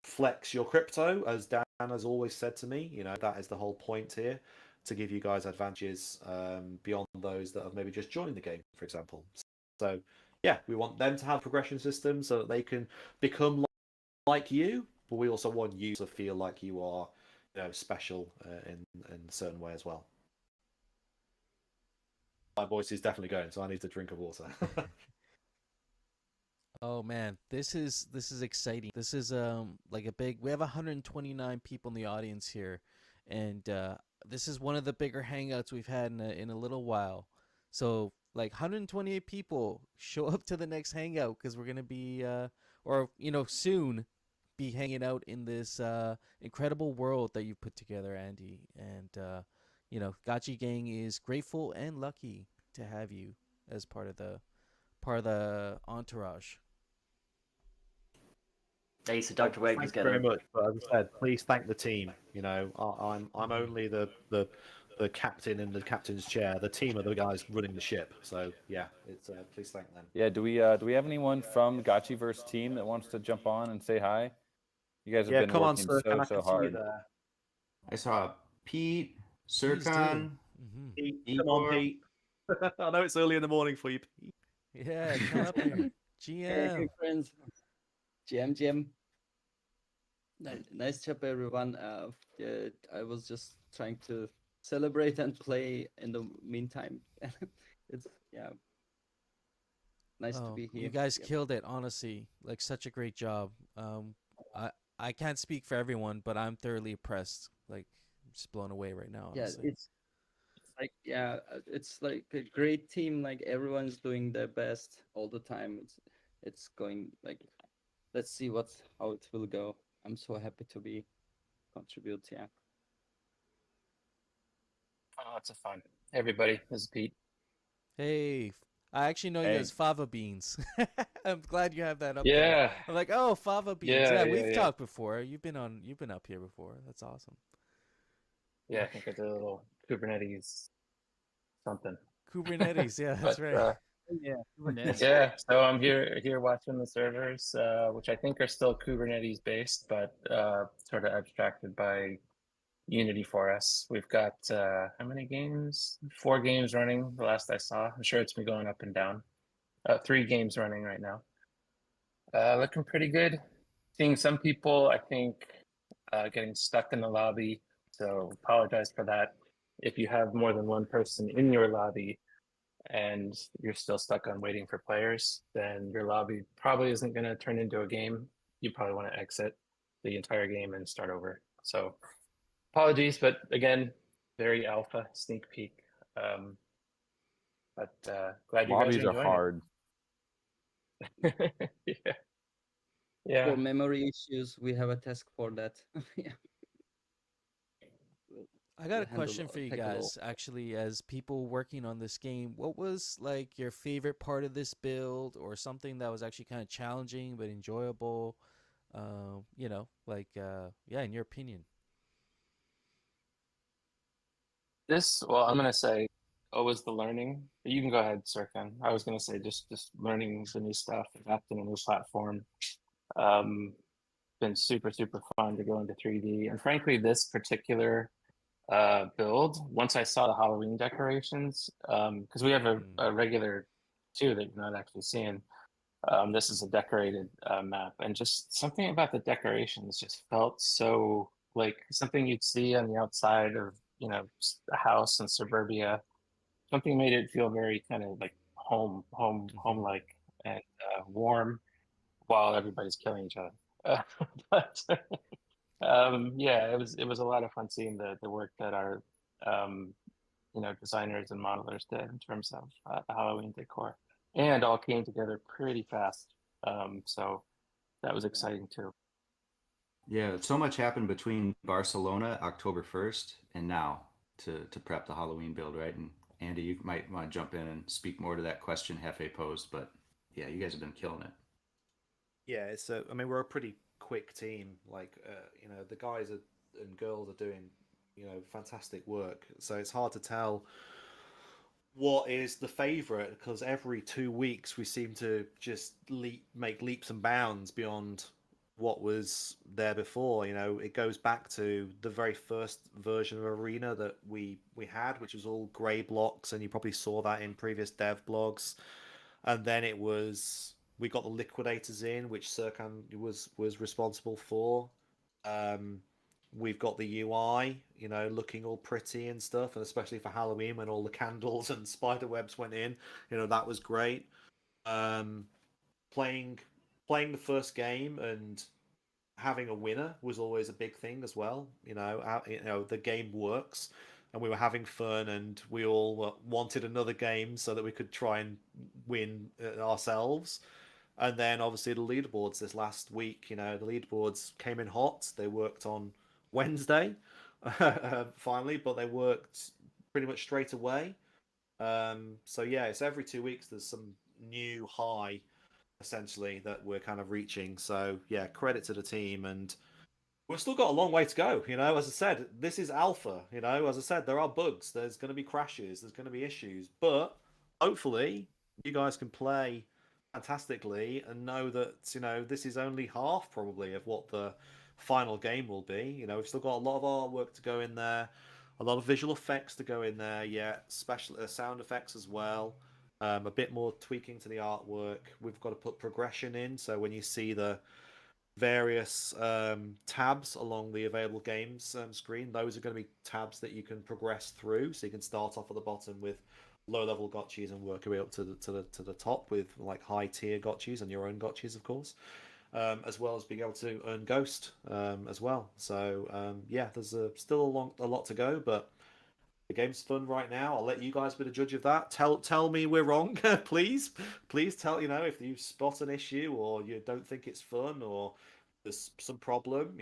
flex your crypto, as Dan has always said to me. That is the whole point here, to give you guys advantages beyond those that have maybe just joined the game, for example. So yeah, we want them to have a progression system so that they can become like you, but we also want you to feel like you are special in a certain way as well. My voice is definitely going, so I need to drink of water. Oh man, this is exciting. This is like a big. We have 129 people in the audience here, and this is one of the bigger hangouts we've had in a little while. So like 128 people, show up to the next hangout, because we're gonna be soon be hanging out in this incredible world that you put together, Andy. And Gotchi Gang is grateful and lucky to have you as part of the entourage. Hey, so Dr. Wagner's Thank you very much. But as I said, please thank the team. I'm only the captain in the captain's chair. The team are the guys running the ship. So yeah, it's please thank them. Yeah, do we have anyone from the Gotchiverse team that wants to jump on and say hi? You guys have been come on, working sir. so hard. I saw Pete, Please do. Sircon, Pete, come on, Pete. I know it's early in the morning for you, Pete. Yeah, come up here. Hey, GM. good friends. GM. Nice job, everyone. I was just trying to celebrate and play in the meantime. It's nice to be here. You guys killed it, honestly. Like, such a great job. I can't speak for everyone, but I'm thoroughly impressed. Like, I'm just blown away right now, honestly. It's like a great team. Like, everyone's doing their best all the time. It's going like, let's see how it will go. I'm so happy to contribute. Yeah. Oh, it's a fun. Hey, everybody, this is Pete. Hey, I actually know you as Fava Beans. I'm glad you have that up there. Yeah. I'm like, oh, Fava Beans. Yeah, we've talked before. You've been up here before. That's awesome. Yeah, I think I did a little Kubernetes something. Kubernetes, yeah, that's right. Yeah, so I'm here watching the servers, which I think are still Kubernetes based, but sort of abstracted by Unity for us. We've got how many games? 4 games running. The last I saw. I'm sure it's been going up and down. 3 games running right now. Looking pretty good. Seeing some people, I think, getting stuck in the lobby. So apologize for that. If you have more than one person in your lobby and you're still stuck on waiting for players, then your lobby probably isn't going to turn into a game. You probably want to exit the entire game and start over. So apologies, but again, very alpha sneak peek. But glad you guys Lobbies are are enjoying hard. it. Yeah. Yeah. For memory issues, we have a task for that. Yeah. I got We'll a question for you tackle all. guys. Actually, as people working on this game, what was like your favorite part of this build, or something that was actually kind of challenging but enjoyable? You know, like yeah, in your opinion. Well, I'm gonna say always the learning. You can go ahead, Sirkan. I was gonna say just learning the new stuff, adapting a new platform. Um, been super fun to go into 3D, and frankly, this particular build, once I saw the Halloween decorations, because we have a regular too that you're not actually seeing. This is a decorated map, and just something about the decorations just felt so like something you'd see on the outside of a house in suburbia. Something made it feel very kind of like home like, and warm while everybody's killing each other. But yeah, it was a lot of fun seeing the work that our designers and modelers did in terms of Halloween decor, and all came together pretty fast. So that was exciting too. Yeah, so much happened between Barcelona, October 1st, and now to prep the Halloween build, right? And Andy, you might want to jump in and speak more to that question Hefe posed, but yeah, you guys have been killing it. Yeah, I mean, we're a pretty quick team. Like, the guys and girls are doing, fantastic work. So it's hard to tell what is the favorite, because every 2 weeks we seem to just make leaps and bounds beyond what was there before. It goes back to the very first version of Arena that we had, which was all grey blocks, and you probably saw that in previous dev blogs. And then we got the liquidators in, which Serkan was responsible for. We've got the UI, looking all pretty and stuff, and especially for Halloween when all the candles and spider webs went in, that was great. Playing the first game and having a winner was always a big thing as well. The game works, and we were having fun, and we all wanted another game so that we could try and win ourselves. And then obviously the leaderboards this last week, the leaderboards came in hot. They worked on Wednesday, finally, but they worked pretty much straight away. So yeah, it's every 2 weeks there's some new high, essentially, that we're kind of reaching. So yeah, credit to the team, and we've still got a long way to go. As I said, this is alpha. As I said, there are bugs, there's going to be crashes, there's going to be issues, but hopefully you guys can play fantastically and know that this is only half probably of what the final game will be. We've still got a lot of artwork to go in there, a lot of visual effects to go in there, special sound effects as well. A bit more tweaking to the artwork. We've got to put progression in, so when you see the various tabs along the available games screen, those are going to be tabs that you can progress through. So you can start off at the bottom with low level gotchis and work your way up to the top with like high tier gotchis and your own gotchis, of course, as well as being able to earn ghost as well. So yeah, there's still a lot to go, but the game's fun right now. I'll let you guys be the judge of that. Tell me we're wrong, please tell, if you spot an issue or you don't think it's fun or there's some problem.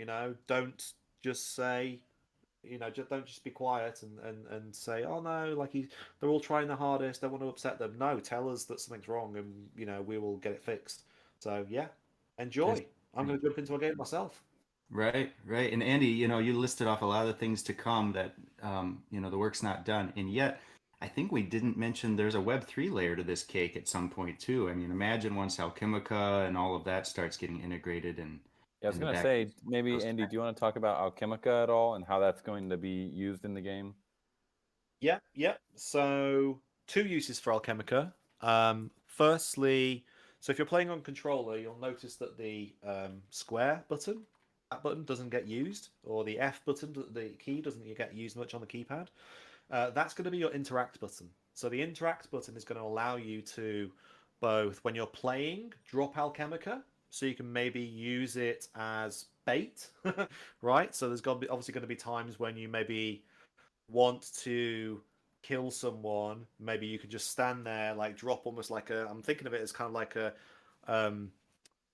Don't just say, don't just be quiet and say, oh no, like they're all trying the hardest, don't want to upset them. No, tell us that something's wrong, and we will get it fixed. So yeah, enjoy. I'm going to jump into a game myself. Right. And Andy, you listed off a lot of the things to come that, the work's not done. And yet, I think we didn't mention there's a Web3 layer to this cake at some point too. I mean, imagine once Alchemica and all of that starts getting integrated and Yeah, I was in the gonna deck say is maybe those Andy, effects. do you want to talk about Alchemica at all and how that's going to be used in the game? Yeah, yeah. So two uses for Alchemica. Firstly, so if you're playing on controller, you'll notice that the square button, that button doesn't get used, or the F button, the key doesn't get used much on the keypad. That's going to be your interact button. So the interact button is going to allow you to both, when you're playing, drop Alchemica, so you can maybe use it as bait, right? So there's obviously going to be times when you maybe want to kill someone. Maybe you could just stand there, like drop almost like a. I'm thinking of it as kind of like a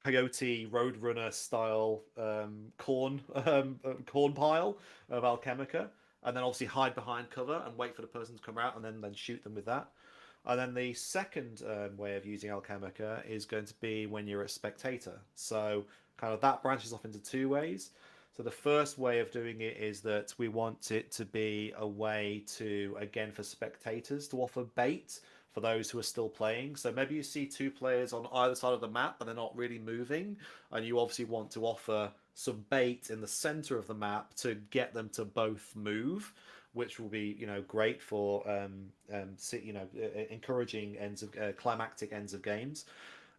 Coyote Roadrunner style corn pile of Alchemica, and then obviously hide behind cover and wait for the person to come out, and then shoot them with that. And then the second way of using Alchemica is going to be when you're a spectator. So kind of that branches off into two ways. So the first way of doing it is that we want it to be a way to, again, for spectators to offer bait for those who are still playing. So maybe you see two players on either side of the map, but they're not really moving, and you obviously want to offer some bait in the center of the map to get them to both move, which will be, great for encouraging ends of climactic ends of games.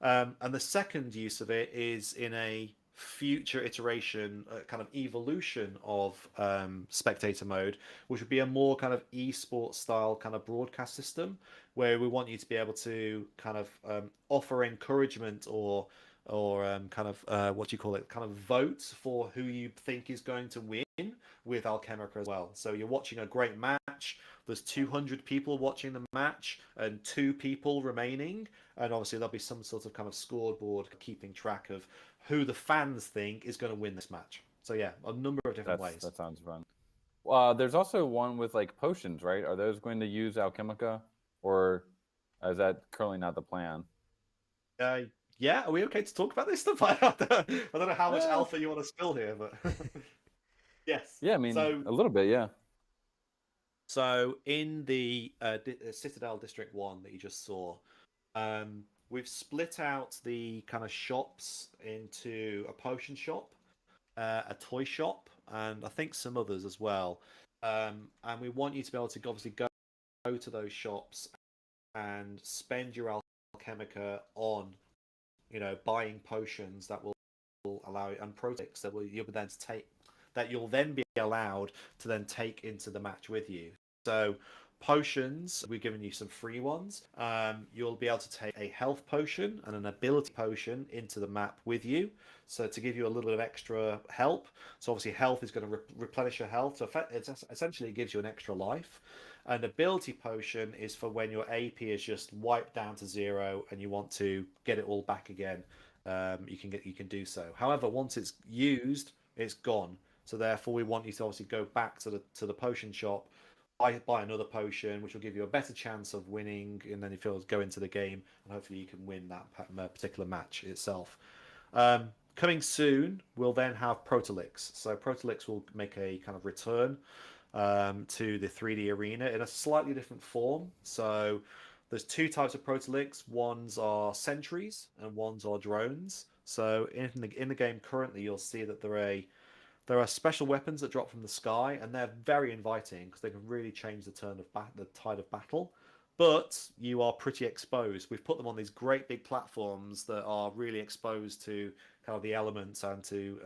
And the second use of it is in a future iteration, kind of evolution of spectator mode, which would be a more kind of esports style kind of broadcast system, where we want you to be able to kind of offer encouragement or kind of what do you call it, kind of vote for who you think is going to win with Alchemica as well. So you're watching a great match. There's 200 people watching the match and 2 people remaining, and obviously there'll be some sort of kind of scoreboard keeping track of who the fans think is going to win this match. So yeah, a number of different ways. That sounds fun. There's also one with like potions, right? Are those going to use Alchemica, or is that currently not the plan? Yeah, are we okay to talk about this stuff? I don't know how much alpha you want to spill here, but yes. Yeah, I mean, so a little bit, yeah. So in the Citadel District 1 that you just saw, we've split out the kind of shops into a potion shop, a toy shop, and I think some others as well. And we want you to be able to obviously go to those shops and spend your Alchemica on, buying potions that will allow you, and protics that you'll then be allowed to then take into the match with you. So potions, we've given you some free ones. You'll be able to take a health potion and an ability potion into the map with you, so to give you a little bit of extra help. So obviously health is going to replenish your health, so essentially it gives you an extra life. An ability potion is for when your AP is just wiped down to 0 and you want to get it all back again. You can do so. However, once it's used, it's gone. So therefore, we want you to obviously go back to the potion shop, buy another potion, which will give you a better chance of winning, and then if you'll go into the game, and hopefully you can win that particular match itself. Coming soon, we'll then have Protolix. So Protolix will make a kind of return to the 3D arena in a slightly different form. So there's 2 types of Protolix. Ones are sentries and ones are drones. So in the game currently, you'll see that there are special weapons that drop from the sky, and they're very inviting because they can really change the tide of battle. But you are pretty exposed. We've put them on these great big platforms that are really exposed to kind of the elements and to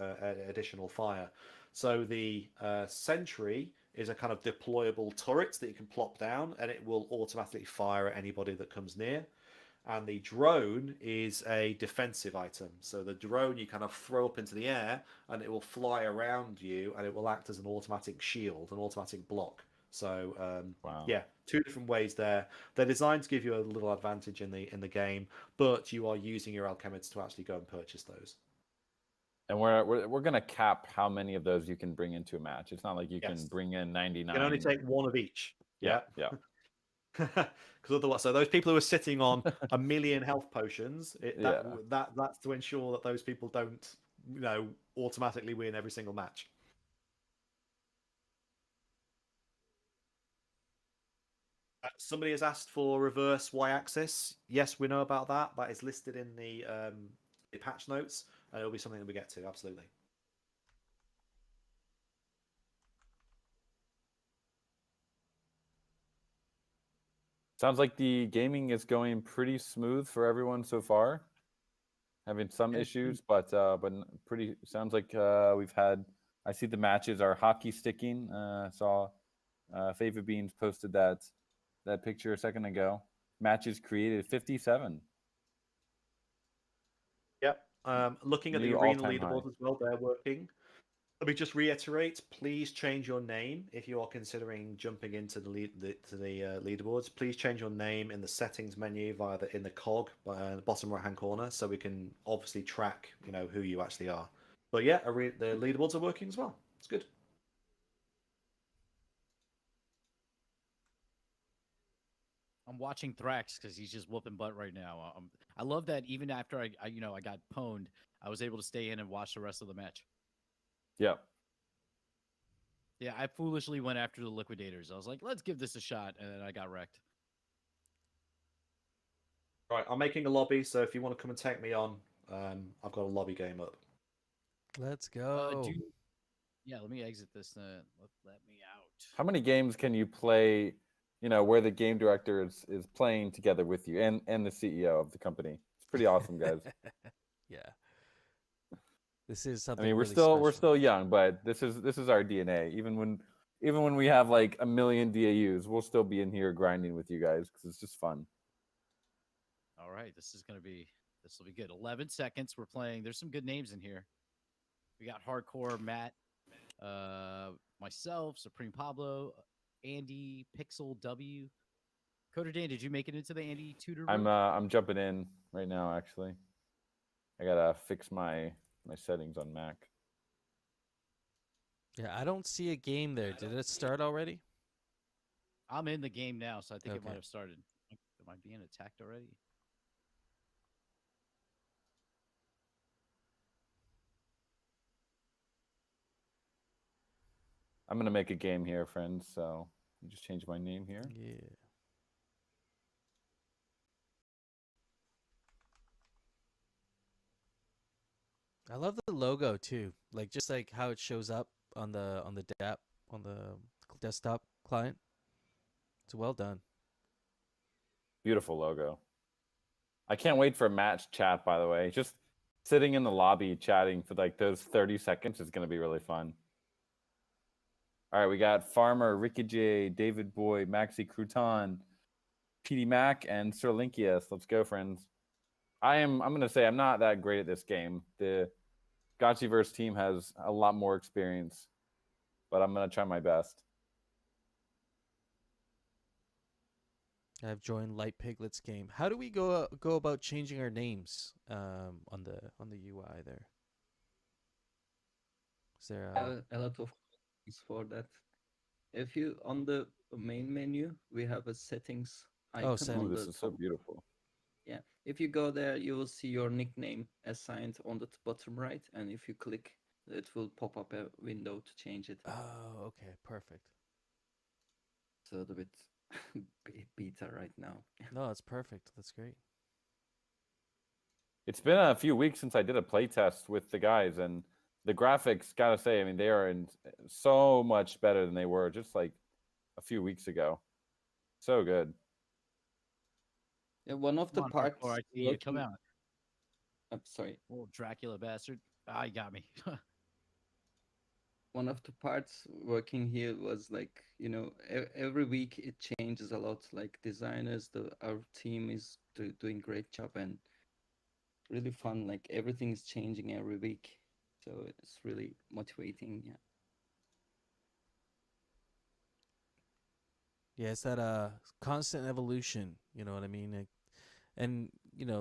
additional fire. So the sentry is a kind of deployable turret that you can plop down, and it will automatically fire at anybody that comes near. And the drone is a defensive item. So the drone you kind of throw up into the air, and it will fly around you, and it will act as an automatic shield, an automatic block. So Wow. yeah, 2 different ways there. They're designed to give you a little advantage in the game, but you are using your alchemists to actually go and purchase those. And we're gonna cap how many of those you can bring into a match. It's not like you can bring in 99. You can only take 1 of each. Yeah. Because otherwise, so those people who are sitting on 1 million health potions, that's to ensure that those people don't, automatically win every single match. Somebody has asked for reverse y-axis. Yes, we know about that. That is listed in the patch notes. it'll be something that we get to, absolutely. Sounds like the gaming is going pretty smooth for everyone so far. Having some issues, but pretty. Sounds like we've had. I see the matches are hockey sticking. Saw Fava Beans posted that picture a second ago. Matches created 57. Yep. Looking at the New arena all-time leaderboard high. as well, they're working. Let me just reiterate: please change your name if you are considering jumping into the leaderboards. Please change your name in the settings menu via in the cog the bottom right hand corner, so we can obviously track who you actually are. But yeah, the leaderboards are working as well. It's good. I'm watching Thrax because he's just whooping butt right now. I love that even after I got pwned, I was able to stay in and watch the rest of the match. Yep. Yeah, I foolishly went after the liquidators. I was like, let's give this a shot, and then I got wrecked. Right, I'm making a lobby, so if you want to come and take me on, I've got a lobby game up. Let's go. Yeah, let me exit this. Let me out. How many games can you play? Where the game director is playing together with you and the CEO of the company. It's pretty awesome, guys. Yeah. This is something. I mean, we're really still young, but this is our DNA. Even when we have like a million DAUs, we'll still be in here grinding with you guys because it's just fun. All right, this will be good. 11 seconds. We're playing. There's some good names in here. We got Hardcore Matt, myself, Supreme Pablo, Andy, Pixel W. Coder Dan, did you make it into the Andy tutor room? I'm jumping in right now. Actually, I gotta fix my settings on Mac. Yeah, I don't see a game there. Did it start already? I'm in the game now, so I think it Okay. might have started. Am I being attacked already? I'm gonna make a game here, friends. So you just change my name here. Yeah. I love the logo too. Like just like how it shows up on the desktop client. It's well done. Beautiful logo. I can't wait for match chat, by the way. Just sitting in the lobby chatting for like those 30 seconds is going to be really fun. All right, we got Farmer, Ricky J, David Boy, Maxi Crouton, PD Mac, and Sir Linkius. Let's go, friends. I'm going to say I'm not that great at this game. The Gotchiverse team has a lot more experience, but I'm going to try my best. I've joined Light Piglet's game. How do we go about changing our names on the UI there? Is there A lot of things for that. If you on the main menu, we have a settings icon. settings. Ooh, on this the is so top. beautiful. Yeah, if you go there, you will see your nickname assigned on the bottom right, and if you click, it will pop up a window to change it. Oh, okay, perfect. It's a little bit beta right now. No, that's perfect. That's great. It's been a few weeks since I did a playtest with the guys, and the graphics, gotta say, I mean, they are so much better than they were just like a few weeks ago. So good. Yeah, one of the Come on, parts. Hardcore IT, come out. I'm sorry. Oh, Dracula bastard. Ah, you got me. One of the parts working here was like, every week it changes a lot. Like designers, our team is doing great job and really fun. Like everything is changing every week, so it's really motivating. Yeah. Yeah, it's that constant evolution. You know what I mean? And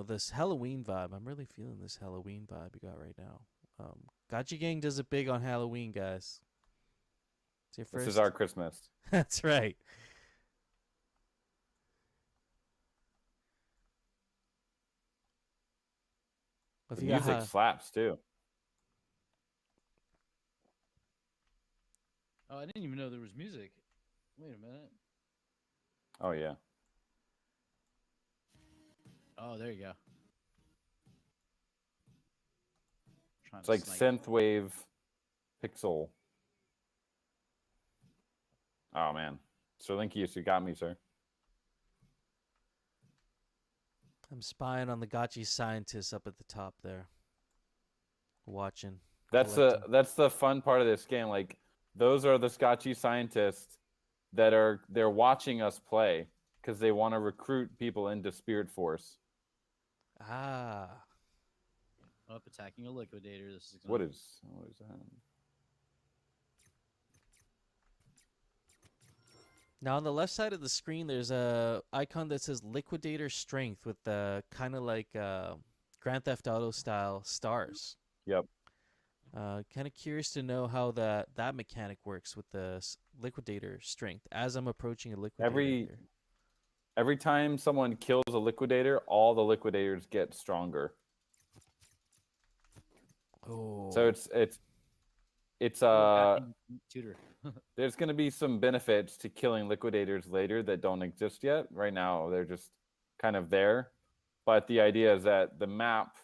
this Halloween vibe. I'm really feeling this Halloween vibe you got right now. Gotchi Gang does it big on Halloween, guys. It's your first. This is our Christmas. That's right. The music slaps too. Oh, I didn't even know there was music. Wait a minute. Oh yeah. Oh, there you go. It's like synthwave pixel. Oh man, Sir Linkius, you got me, sir. I'm spying on the Gotchi scientists up at the top there. Watching. That's the fun part of this game. Like those are the Gotchi scientists they're watching us play because they want to recruit people into Spirit Force. Ah. Up attacking a liquidator. This is what is that? Now on the left side of the screen, there's a icon that says Liquidator Strength with the kind of like Grand Theft Auto style stars. Yep. Kind of curious to know how that mechanic works with the Liquidator Strength as I'm approaching a liquidator. Every time someone kills a liquidator, all the liquidators get stronger. Oh. So it's tutor. There's going to be some benefits to killing liquidators later that don't exist yet. Right now, they're just kind of there. But the idea is that the map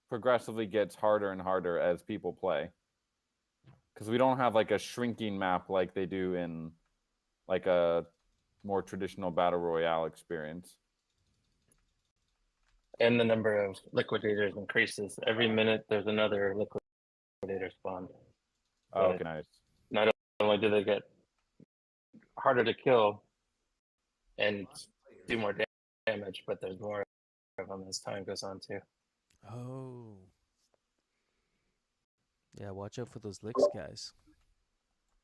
progressively gets harder and harder as people play. Because we don't have like a shrinking map like they do in like a more traditional battle royale experience. And the number of liquidators increases. Every minute there's another liquidator spawn. Oh, okay, nice. Not only do they get harder to kill and do more damage, but there's more of them as time goes on too. Oh. Yeah, watch out for those licks, guys.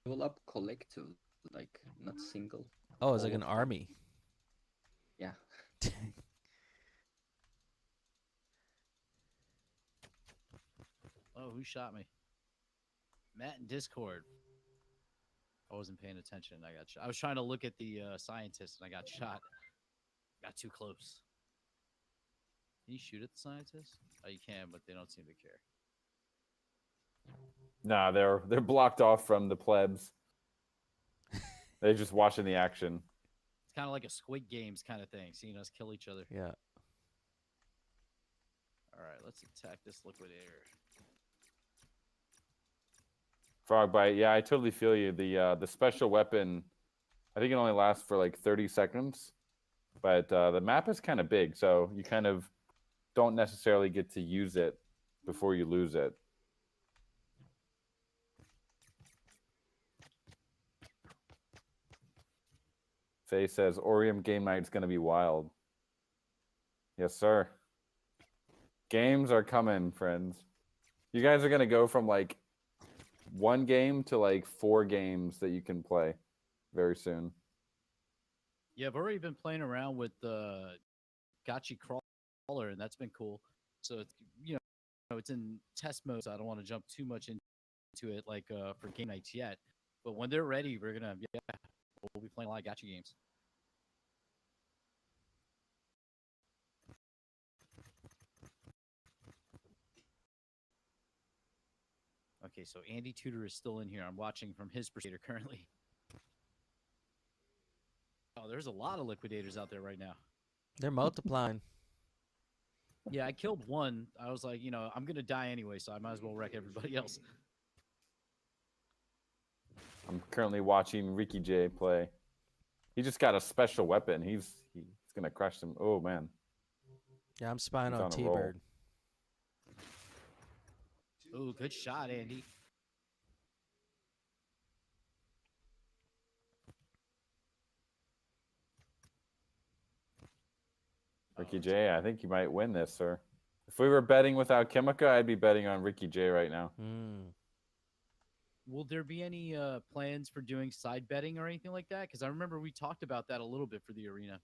Level up collective, like not single. Oh, it's like an army. Yeah. Oh, who shot me? Matt in Discord. I wasn't paying attention. I got shot. I was trying to look at the scientist and I got shot. Got too close. Can you shoot at the scientist? Oh, you can, but they don't seem to care. Nah, they're blocked off from the plebs. They're just watching the action. It's kind of like a Squid Games kind of thing, seeing us kill each other. Yeah. All right, let's attack this liquidator. Frogbite, yeah, I totally feel you. The special weapon, I think it only lasts for like 30 seconds, but the map is kind of big, so you kind of don't necessarily get to use it before you lose it. Faye says, Orium game night's going to be wild. Yes, sir. Games are coming, friends. You guys are going to go from like 1 game to like 4 games that you can play very soon. Yeah, I've already been playing around with the Gotchi Crawler, and that's been cool. So, it's, it's in test mode, so I don't want to jump too much into it like for game nights yet. But when they're ready, we'll be playing a lot of Gotchi games. Okay, so Andy Tudor is still in here. I'm watching from his perspective currently. Oh, there's a lot of liquidators out there right now. They're multiplying. Yeah, I killed one. I was like, I'm going to die anyway, so I might as well wreck everybody else. I'm currently watching Ricky J play. He just got a special weapon. He's going to crush them. Oh, man. Yeah, I'm spying He's on on a roll. T-Bird. Ooh, good shot, Andy. Ricky J, I think you might win this, sir. If we were betting without Kimika, I'd be betting on Ricky J right now. Will there be any plans for doing side betting or anything like that? Because I remember we talked about that a little bit for the arena.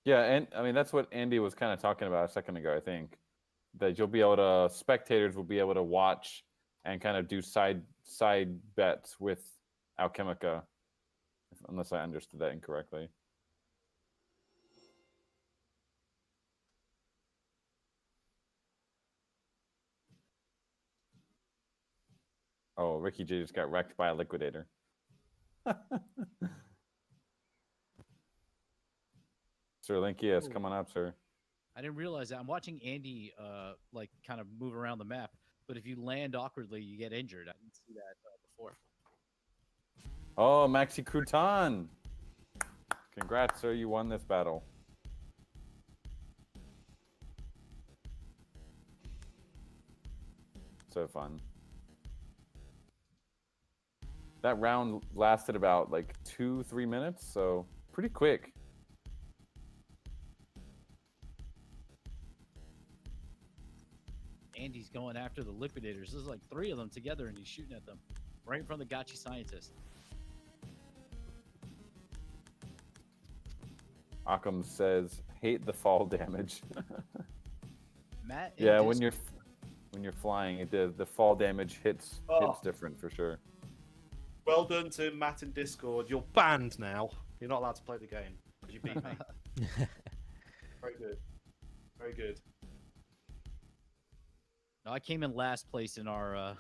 Yeah, and I mean, that's what Andy was kind of talking about a second ago, I think. That you'll be able to, spectators will be able to watch and kind of do side bets with Alchemica, unless I understood that incorrectly. Oh, Ricky J just got wrecked by a liquidator. Sir Linky, is coming up, sir. I didn't realize that. I'm watching Andy kind of move around the map. but if you land awkwardly, you get injured. I didn't see that before. Oh, Maxi Crouton. Congrats, sir. You won this battle. So fun. That round lasted about like 2-3 minutes, so pretty quick. Andy's going after the liquidators. There's like 3 of them together, and he's shooting at them right in front of the Gotchi scientist. Occam says, "Hate the fall damage." Matt. Yeah, when you're flying, the fall damage hits different for sure. Well done to Matt in Discord. You're banned now. You're not allowed to play the game because you beat me. Very good. Very good. No, I came in last place in our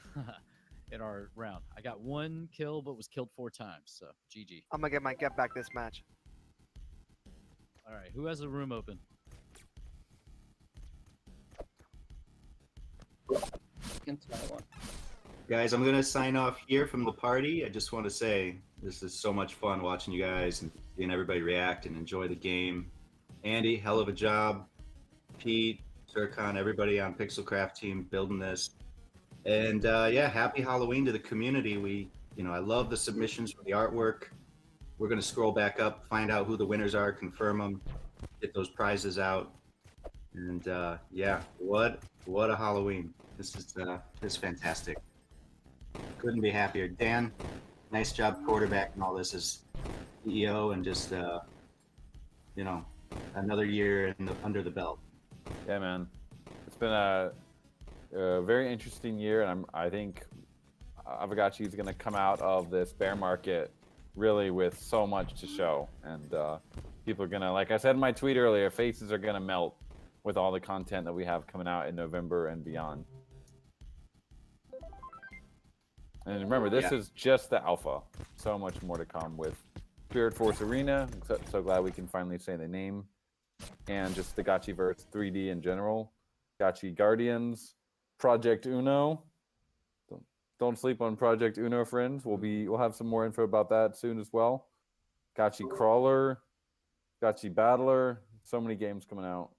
in our round. I got 1 kill, but was killed 4 times. So GG. I'm gonna get my get back this match. All right, who has the room open? Guys, I'm going to sign off here from the party. I just want to say this is so much fun watching you guys and seeing everybody react and enjoy the game. Andy, hell of a job. Pete, Sircon, everybody on Pixelcraft team building this. And yeah, happy Halloween to the community. I love the submissions for the artwork. We're going to scroll back up, find out who the winners are, confirm them, get those prizes out. And yeah, what a Halloween. This is fantastic. Couldn't be happier. Dan, nice job quarterbacking all this as CEO and just, another year under the belt. Yeah, man. It's been a very interesting year, and I think Aavegotchi is going to come out of this bear market really with so much to show. And people are going to, like I said in my tweet earlier, faces are going to melt with all the content that we have coming out in November and beyond. And remember, this is just the alpha. So much more to come with Spirit Force Arena. I'm so glad we can finally say the name. And just the Gotchiverse 3D in general. Gotchi Guardians, Project Uno. Don't sleep on Project Uno, friends. We'll have some more info about that soon as well. Gotchi Crawler, Gotchi Battler. So many games coming out.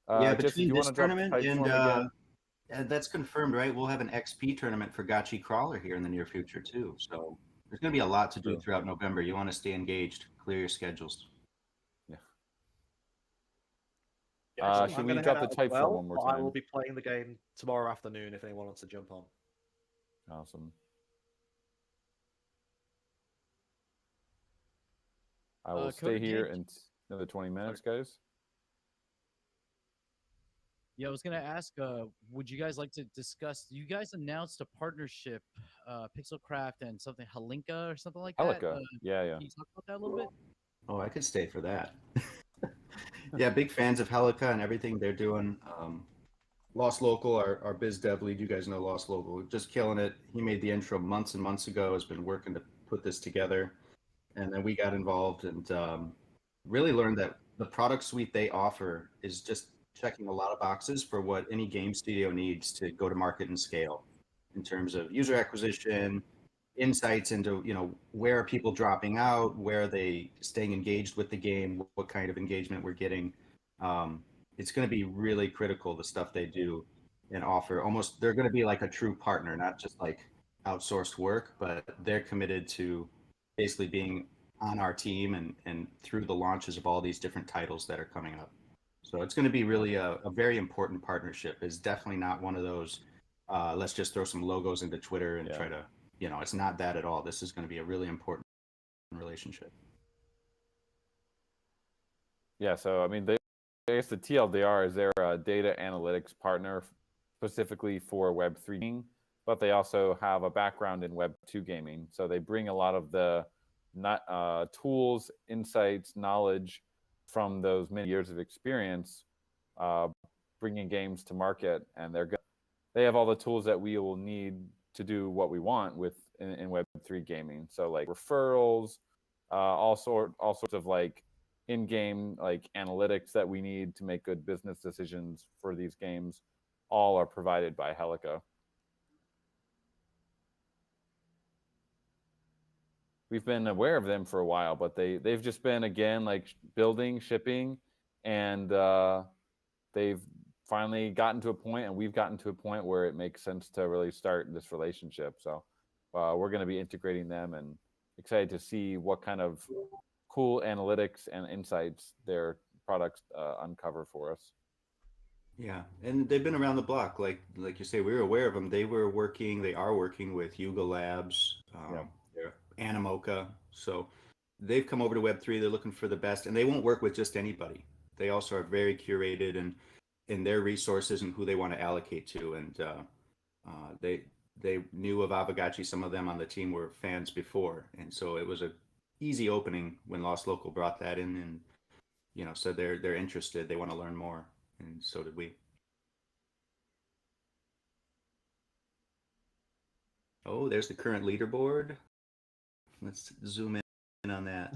Yeah, Jesse, between do you this want to drop tournament the and again? that's confirmed, right? We'll have an XP tournament for Gotchi Crawler here in the near future too. So there's going to be a lot to do throughout November. You want to stay engaged, clear your schedules. Yeah. Should we drop the type form one more time? I will be playing the game tomorrow afternoon if anyone wants to jump on. Awesome. I will stay here in another 20 minutes, guys. Yeah, I was gonna ask, would you guys like to discuss? You guys announced a partnership, Pixelcraft and something Halinka or something like that. Helica. Yeah. Can you talk about that a little bit? Oh, I could stay for that. Yeah, big fans of Helica and everything they're doing. Lost Local, our biz dev lead, you guys know Lost Local, just killing it. He made the intro months and months ago, has been working to put this together. And then we got involved and really learned that the product suite they offer is just checking a lot of boxes for what any game studio needs to go to market and scale in terms of user acquisition, insights into, where are people dropping out, where are they staying engaged with the game, what kind of engagement we're getting. It's going to be really critical, the stuff they do and offer. Almost, they're going to be like a true partner, not just like outsourced work, but they're committed to basically being on our team and through the launches of all these different titles that are coming up. So it's going to be really a very important partnership. It's definitely not one of those, let's just throw some logos into Twitter and try to, it's not that at all. This is going to be a really important relationship. Yeah, so I mean, I guess the TLDR is their data analytics partner specifically for Web3 gaming, but they also have a background in Web2 gaming. So they bring a lot of the tools, insights, knowledge from those many years of experience bringing games to market, and they have all the tools that we will need to do what we want with in Web3 gaming. So like referrals, all sorts of like in-game like analytics that we need to make good business decisions for these games. all are provided by Helica. We've been aware of them for a while, but they've just been, again, like building, shipping, and they've finally gotten to a point, and we've gotten to a point where it makes sense to really start this relationship. So we're going to be integrating them, and excited to see what kind of cool analytics and insights their products uncover for us. Yeah, and they've been around the block, like you say. We were aware of them. They are working with Yuga Labs, they're Animoca. So they've come over to Web3. They're looking for the best, and they won't work with just anybody. They also are very curated and in their resources and who they want to allocate to. And they knew of Aavegotchi. Some of them on the team were fans before, and so it was a easy opening when Lost Local brought that in, and said they're interested. They want to learn more, and so did we. Oh, there's the current leaderboard. Let's zoom in on that.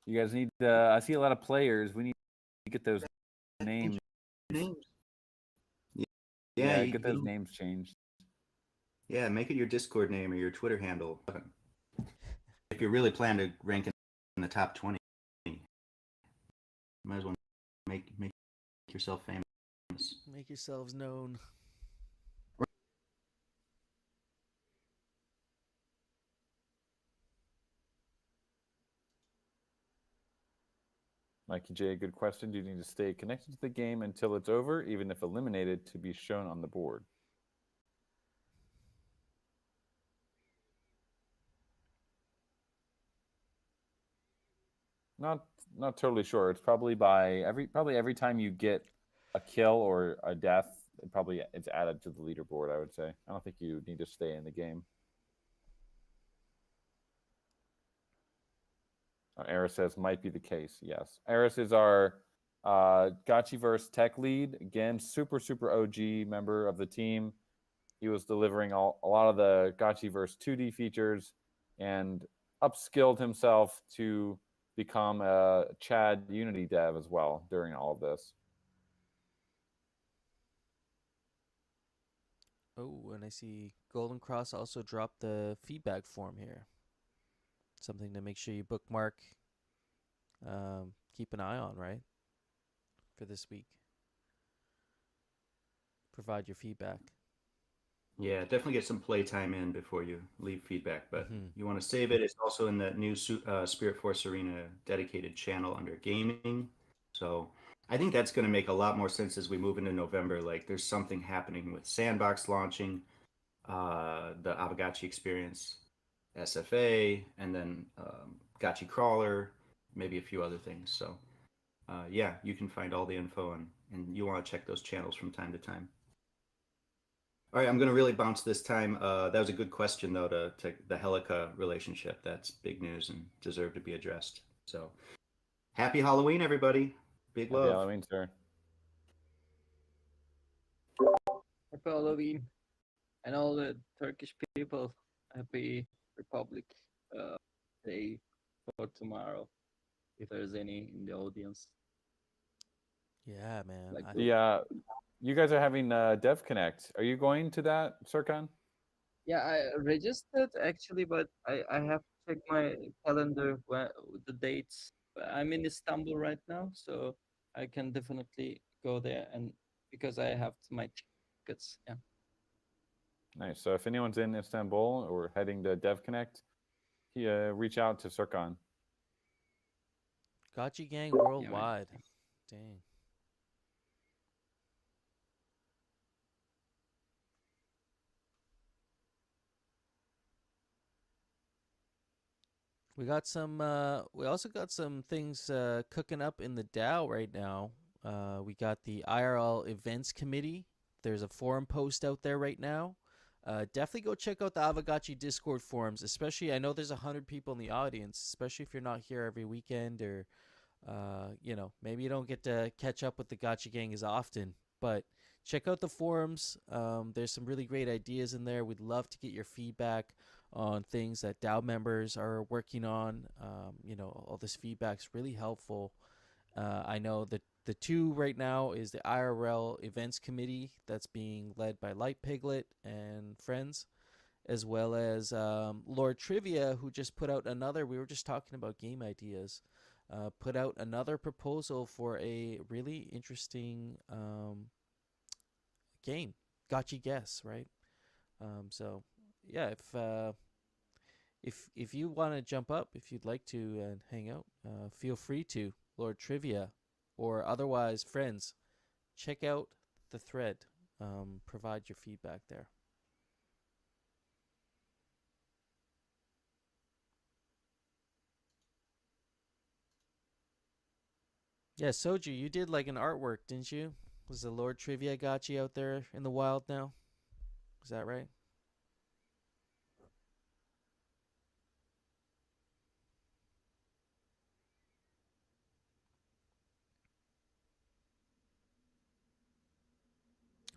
You guys need. I see a lot of players. We need to get those names. Yeah, get those names changed. Yeah, make it your Discord name or your Twitter handle. If you really plan to rank in the top 20, you might as well make yourself famous. Make yourselves known. Mikey J, good question. Do you need to stay connected to the game until it's over, even if eliminated, to be shown on the board? Not totally sure. It's probably every time you get a kill or a death, it's added to the leaderboard, I would say. I don't think you need to stay in the game. Eris says might be the case. Yes. Eris is our Gotchiverse tech lead. Again, super OG member of the team. He was delivering a lot of the Gotchiverse 2D features and upskilled himself to become a Chad Unity dev as well during all of this. Oh, and I see Golden Cross also dropped the feedback form here. Something to make sure you bookmark, keep an eye on, right? For this week. Provide your feedback. Yeah, definitely get some playtime in before you leave feedback, but you want to save it. It's also in that new Spirit Force Arena dedicated channel under gaming. So I think that's going to make a lot more sense as we move into November. Like there's something happening with Sandbox launching, the Aavegotchi experience, SFA, and then Gotchi Crawler, maybe a few other things. So yeah, you can find all the info and you want to check those channels from time to time. All right, I'm going to really bounce this time. That was a good question, though, to the Helica relationship. That's big news and deserved to be addressed. So happy Halloween, everybody. Big love. Happy Halloween, sir. Happy Halloween. And all the Turkish people, happy Republic Day for tomorrow, if there's any in the audience. Yeah, man. Like you guys are having Dev Connect. Are you going to that, Serkan? Yeah, I registered actually, but I have to check my calendar the dates. I'm in Istanbul right now, so I can definitely go there, and because I have my tickets. Yeah. Nice. So if anyone's in Istanbul or heading to Dev Connect, reach out to Serkan. Gotchi Gang worldwide. Yeah, dang. We got some. We also got some things cooking up in the DAO right now. We got the IRL Events Committee. There's a forum post out there right now. Definitely go check out the Aavegotchi Discord forums. Especially, I know there's 100 people in the audience. Especially if you're not here every weekend, or maybe you don't get to catch up with the Gotchi Gang as often. But check out the forums. There's some really great ideas in there. We'd love to get your feedback on things that DAO members are working on. All this feedback's really helpful. I know that the two right now is the IRL events committee that's being led by Light Piglet and friends, as well as Lord Trivia, who just put out another. We were just talking about game ideas. Put out another proposal for a really interesting game, Gotchi Guess, right? So yeah, if you want to jump up, if you'd like to and hang out, feel free to, Lord Trivia, or otherwise friends. Check out the thread. Provide your feedback there. Yeah, Soju, you did like an artwork, didn't you? Was the Lord Trivia Gotchi out there in the wild now? Is that right?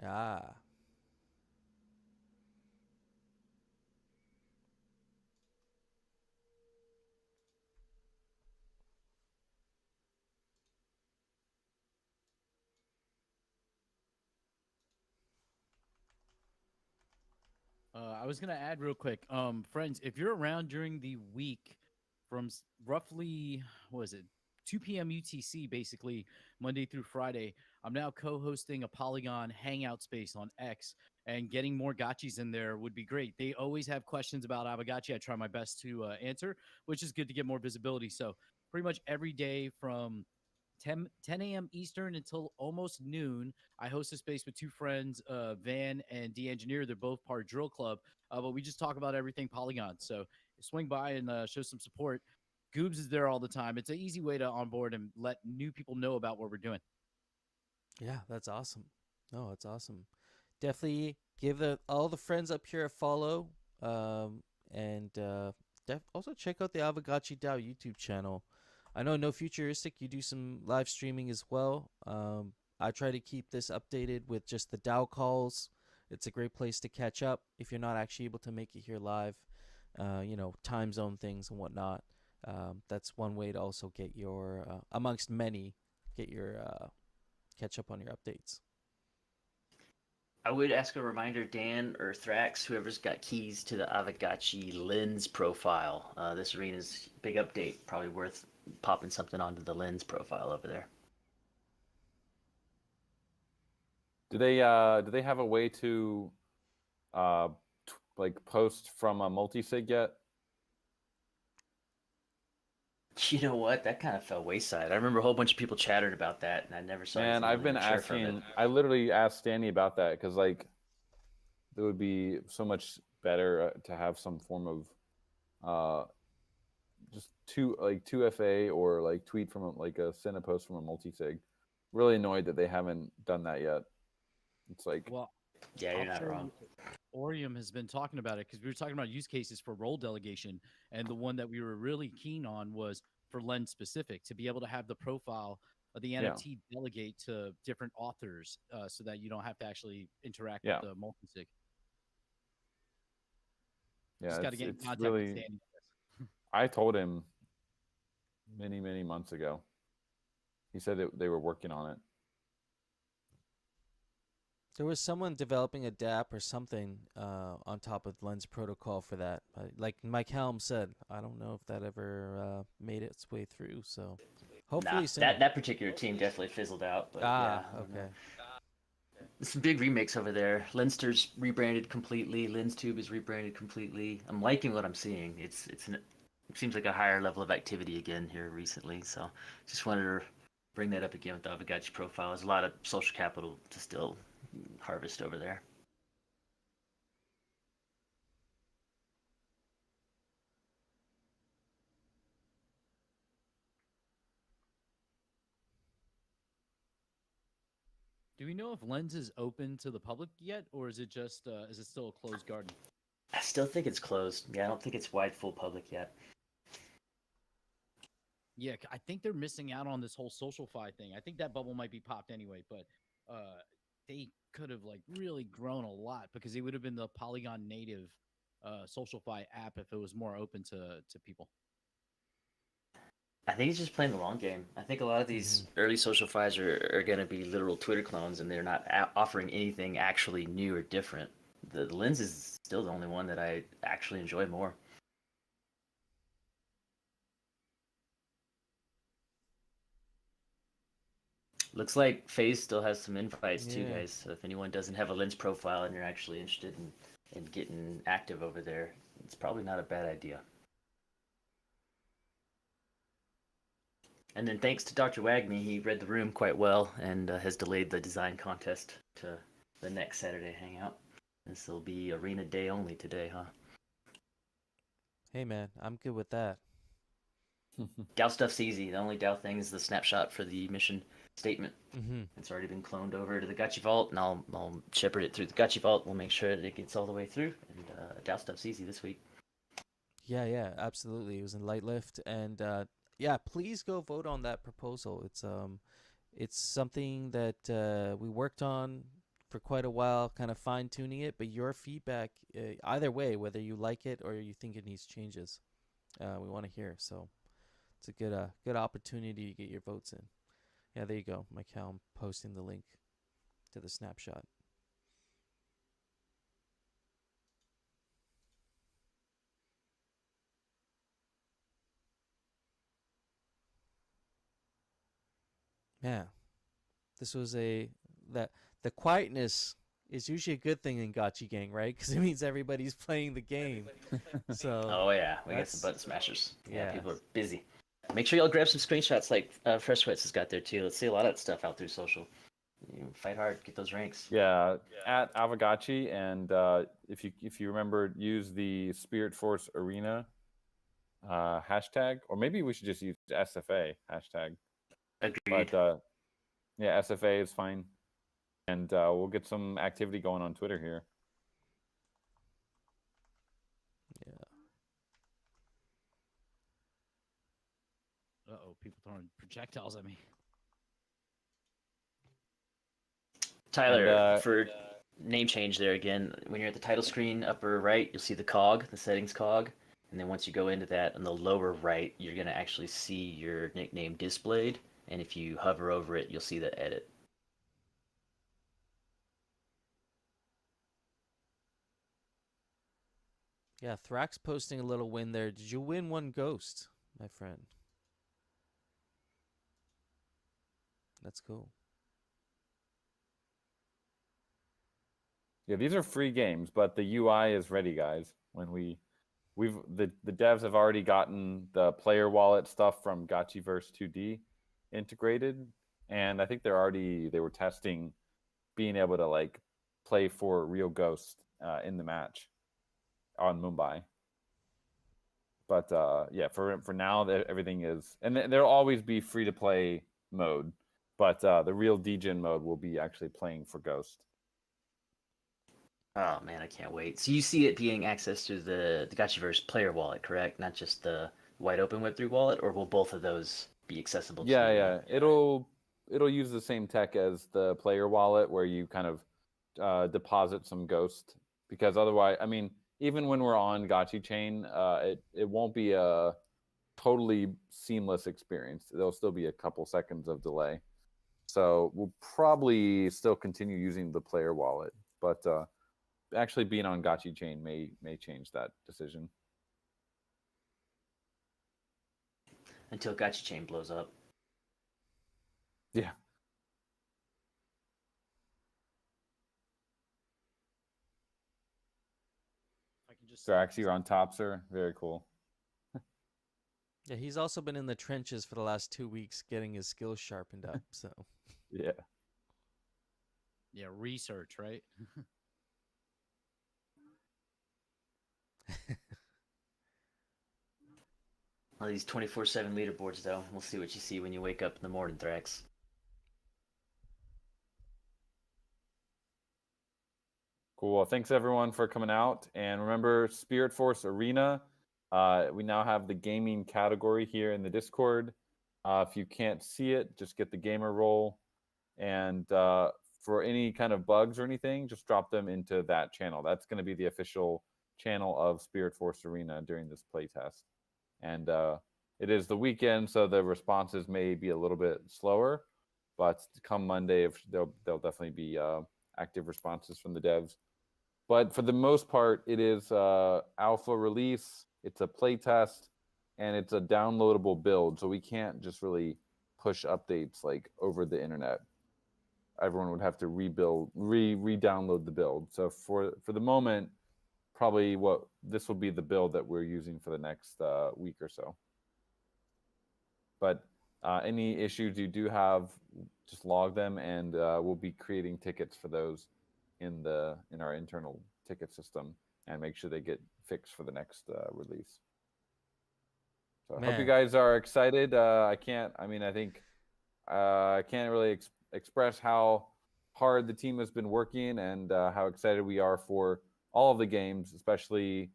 Ah. I was gonna add real quick, friends, if you're around during the week from roughly what is it, 2 p.m. UTC, basically Monday through Friday, I'm now co-hosting a Polygon Hangout space on X, and getting more gotchis in there would be great. They always have questions about Aavegotchi. I try my best to answer, which is good to get more visibility. So pretty much every day from 10 a.m. Eastern until almost noon. I host a space with two friends, Van and D Engineer. They're both part of Drill Club, but we just talk about everything Polygon. So swing by and show some support. Goobs is there all the time. It's an easy way to onboard and let new people know about what we're doing. Yeah, that's awesome. No, it's awesome. Definitely give all the friends up here a follow. And also check out the Aavegotchi DAO YouTube channel. I know No Futuristic, you do some live streaming as well. I try to keep this updated with just the DAO calls. It's a great place to catch up if you're not actually able to make it here live. Time zone things and whatnot. That's one way to also get your, amongst many, get your catch up on your updates. I would ask a reminder, Dan or Thrax, whoever's got keys to the Aavegotchi lens profile. This arena's big update. Probably worth popping something onto the lens profile over there. Do they have a way to post from a multi-sig yet? You know what? That kind of fell wayside. I remember a whole bunch of people chattered about that, and I never saw. Man, I've been asking. I literally asked Stanley about that because it would be so much better to have some form of just two FA or tweet from a send a post from a multi-sig. Really annoyed that they haven't done that yet. It's well, yeah, you're not wrong. Orium has been talking about it because we were talking about use cases for role delegation, and the one that we were really keen on was for lens specific, to be able to have the profile of the NFT delegate to different authors, so that you don't have to actually interact with the multi-sig. Yeah, just got to get in contact with Danny. I told him many months ago. He said that they were working on it. There was someone developing a DApp or something on top of Lens Protocol for that. Like Mike Helm said, I don't know if that ever made its way through. So hopefully soon. That particular team definitely fizzled out. But okay. Some big remakes over there. Lenster's rebranded completely. LensTube is rebranded completely. I'm liking what I'm seeing. It seems like a higher level of activity again here recently. So just wanted to bring that up again with the Aavegotchi profile. There's a lot of social capital to still harvest over there. Do we know if Lens is open to the public yet, or is it just is it still a closed garden? I still think it's closed. Yeah, I don't think it's wide full public yet. Yeah, I think they're missing out on this whole SocialFi thing. I think that bubble might be popped anyway, but they could have really grown a lot because it would have been the Polygon native SocialFi app if it was more open to people. I think he's just playing the long game. I think a lot of these early social fives are going to be literal Twitter clones, and they're not offering anything actually new or different. The lens is still the only one that I actually enjoy more. Looks like FaZe still has some invites too, Yeah. guys. So if anyone doesn't have a lens profile and you're actually interested in getting active over there, it's probably not a bad idea. And then thanks to Dr. Wagney, he read the room quite well and has delayed the design contest to the next Saturday hangout. This will be arena day only today, huh? Hey man, I'm good with that. Dow stuff's easy. The only Dow thing is the snapshot for the mission statement. Mm-hmm. It's already been cloned over to the Gotchi Vault, and I'll shepherd it through the Gotchi Vault. We'll make sure that it gets all the way through. And Dow stuff's easy this week. Yeah, absolutely. It was in light lift, and yeah, please go vote on that proposal. It's something that we worked on for quite a while, kind of fine tuning it. But your feedback, either way, whether you like it or you think it needs changes, we want to hear. So it's a good opportunity to get your votes in. Yeah, there you go, Michael. I'm posting the link to the snapshot. Yeah, this was that the quietness is usually a good thing in Gotchi Gang, right? Because it means everybody's playing the game. So Oh yeah, we got some button smashers. Yeah. People are busy. Make sure y'all grab some screenshots like Fresh Sweats has got there too. Let's see a lot of that stuff out through social. You fight hard, get those ranks. Yeah, at Aavegotchi, and if you remember, use the Spirit Force Arena hashtag, or maybe we should just use SFA hashtag. Agreed. But yeah, SFA is fine, and we'll get some activity going on Twitter here. yeah. Uh-oh, people throwing projectiles at me. Tyler, And, for name change there again, when you're at the title screen, upper right, you'll see the cog, the settings cog. And then once you go into that, on the lower right, you're going to actually see your nickname displayed. And if you hover over it, you'll see the edit. Yeah, Thrax posting a little win there. Did you win one ghost, my friend? That's cool. Yeah, these are free games, but the UI is ready, guys. When the devs have already gotten the player wallet stuff from Gotchiverse 2D integrated, and I think they were testing being able to like play for real ghosts in the match on Mumbai. But yeah, for now, everything is, and there'll always be free to play mode, but the real degen mode will be actually playing for Ghost. Oh man, I can't wait. So you see it being accessed through the Gotchiverse player wallet, correct? Not just the wide open Web3 wallet, or will both of those be accessible to Yeah. It'll use the same tech as the player wallet, where you kind of deposit some Ghost, because otherwise, I mean, even when we're on Gotchi Chain, it won't be a totally seamless experience. There'll still be a couple seconds of delay. So we'll probably still continue using the player wallet, but actually being on Gotchi Chain may change that decision. until Gotchi Chain blows up. Yeah. If I can just Drax, you're on top, sir. Very cool. Yeah, he's also been in the trenches for the last 2 weeks getting his skills sharpened up. So Yeah. yeah, research, right? All these 24/7 leaderboards, though. We'll see what you see when you wake up in the morning, Thrax. Cool. Well, thanks everyone for coming out. And remember, Spirit Force Arena. We now have the gaming category here in the Discord. If you can't see it, just get the gamer role. And for any kind of bugs or anything, just drop them into that channel. That's going to be the official channel of Spirit Force Arena during this playtest. And it is the weekend, so the responses may be a little bit slower. But come Monday, if there'll definitely be active responses from the devs. But for the most part, it is alpha release. It's a playtest, and it's a downloadable build. So we can't just really push updates like over the internet. Everyone would have to rebuild, re-download the build. So for the moment, probably this will be the build that we're using for the next week or so. But any issues you do have, just log them, and we'll be creating tickets for those in our internal ticket system, and make sure they get fixed for the next release. So I hope you guys are excited. I think I can't really express how hard the team has been working, and how excited we are for all of the games, especially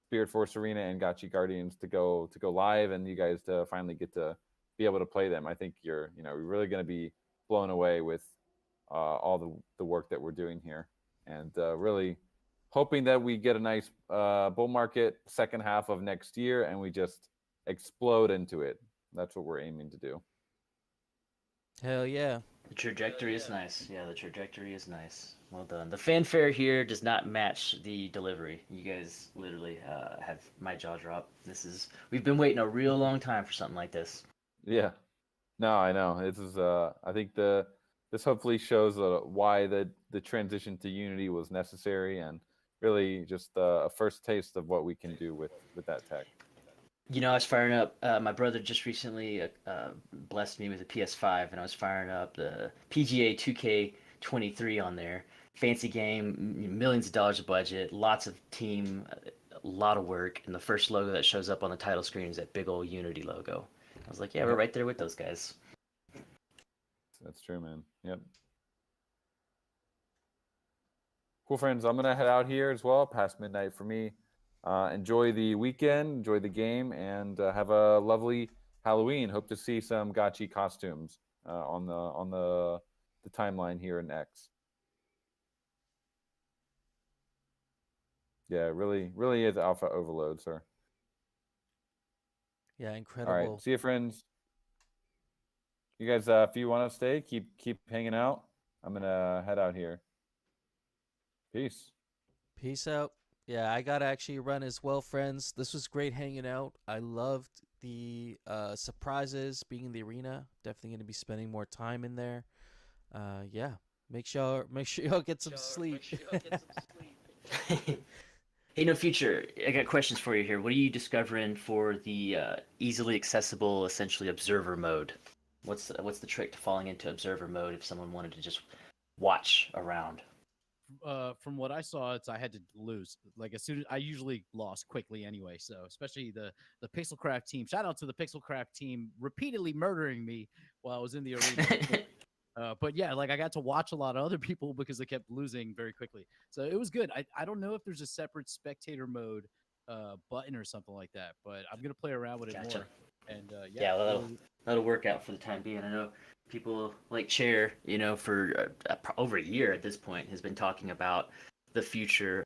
Spirit Force Arena and Gotchi Guardians to go live, and you guys to finally get to be able to play them. I think you're really going to be blown away with all the work that we're doing here, and really hoping that we get a nice bull market second half of next year, and we just explode into it. That's what we're aiming to do. Hell yeah. The trajectory is nice. Yeah, the trajectory is nice. Well done. The fanfare here does not match the delivery. You guys literally have my jaw drop. We've been waiting a real long time for something like this. Yeah. No, I know. This is I think this hopefully shows why the transition to Unity was necessary, and really just a first taste of what we can do with that tech. I was firing up. My brother just recently blessed me with a PS5, and I was firing up the PGA 2K23 on there. Fancy game, millions of dollars of budget, lots of team, a lot of work, and the first logo that shows up on the title screen is that big old Unity logo. I was like, yeah, we're right there with those guys. That's true, man. Yep. Cool, friends. I'm gonna head out here as well. Past midnight for me. Enjoy the weekend, enjoy the game, and have a lovely Halloween. Hope to see some Gotchi costumes on the timeline here in X. Yeah, really, really is alpha overload, sir. Yeah, incredible. All right, see you, friends. You guys, if you want to stay, keep hanging out. I'm gonna head out here. Peace. Peace out. Yeah, I gotta actually run as well, friends. This was great hanging out. I loved the surprises, being in the arena. Definitely gonna be spending more time in there. Yeah, make sure y'all get some sleep. Hey, Future, I got questions for you here. What are you discovering for the easily accessible, essentially observer mode? What's the trick to falling into observer mode if someone wanted to just watch around? From what I saw, I had to lose. Like as soon as I usually lost quickly anyway. So especially the Pixelcraft team. Shout out to the Pixelcraft team repeatedly murdering me while I was in the arena. But yeah, like I got to watch a lot of other people because they kept losing very quickly. So it was good. I don't know if there's a separate spectator mode button or something like that, but I'm gonna play around with it more. And yeah, that'll work out for the time being. I know people like Chair, for over a year at this point, has been talking about the future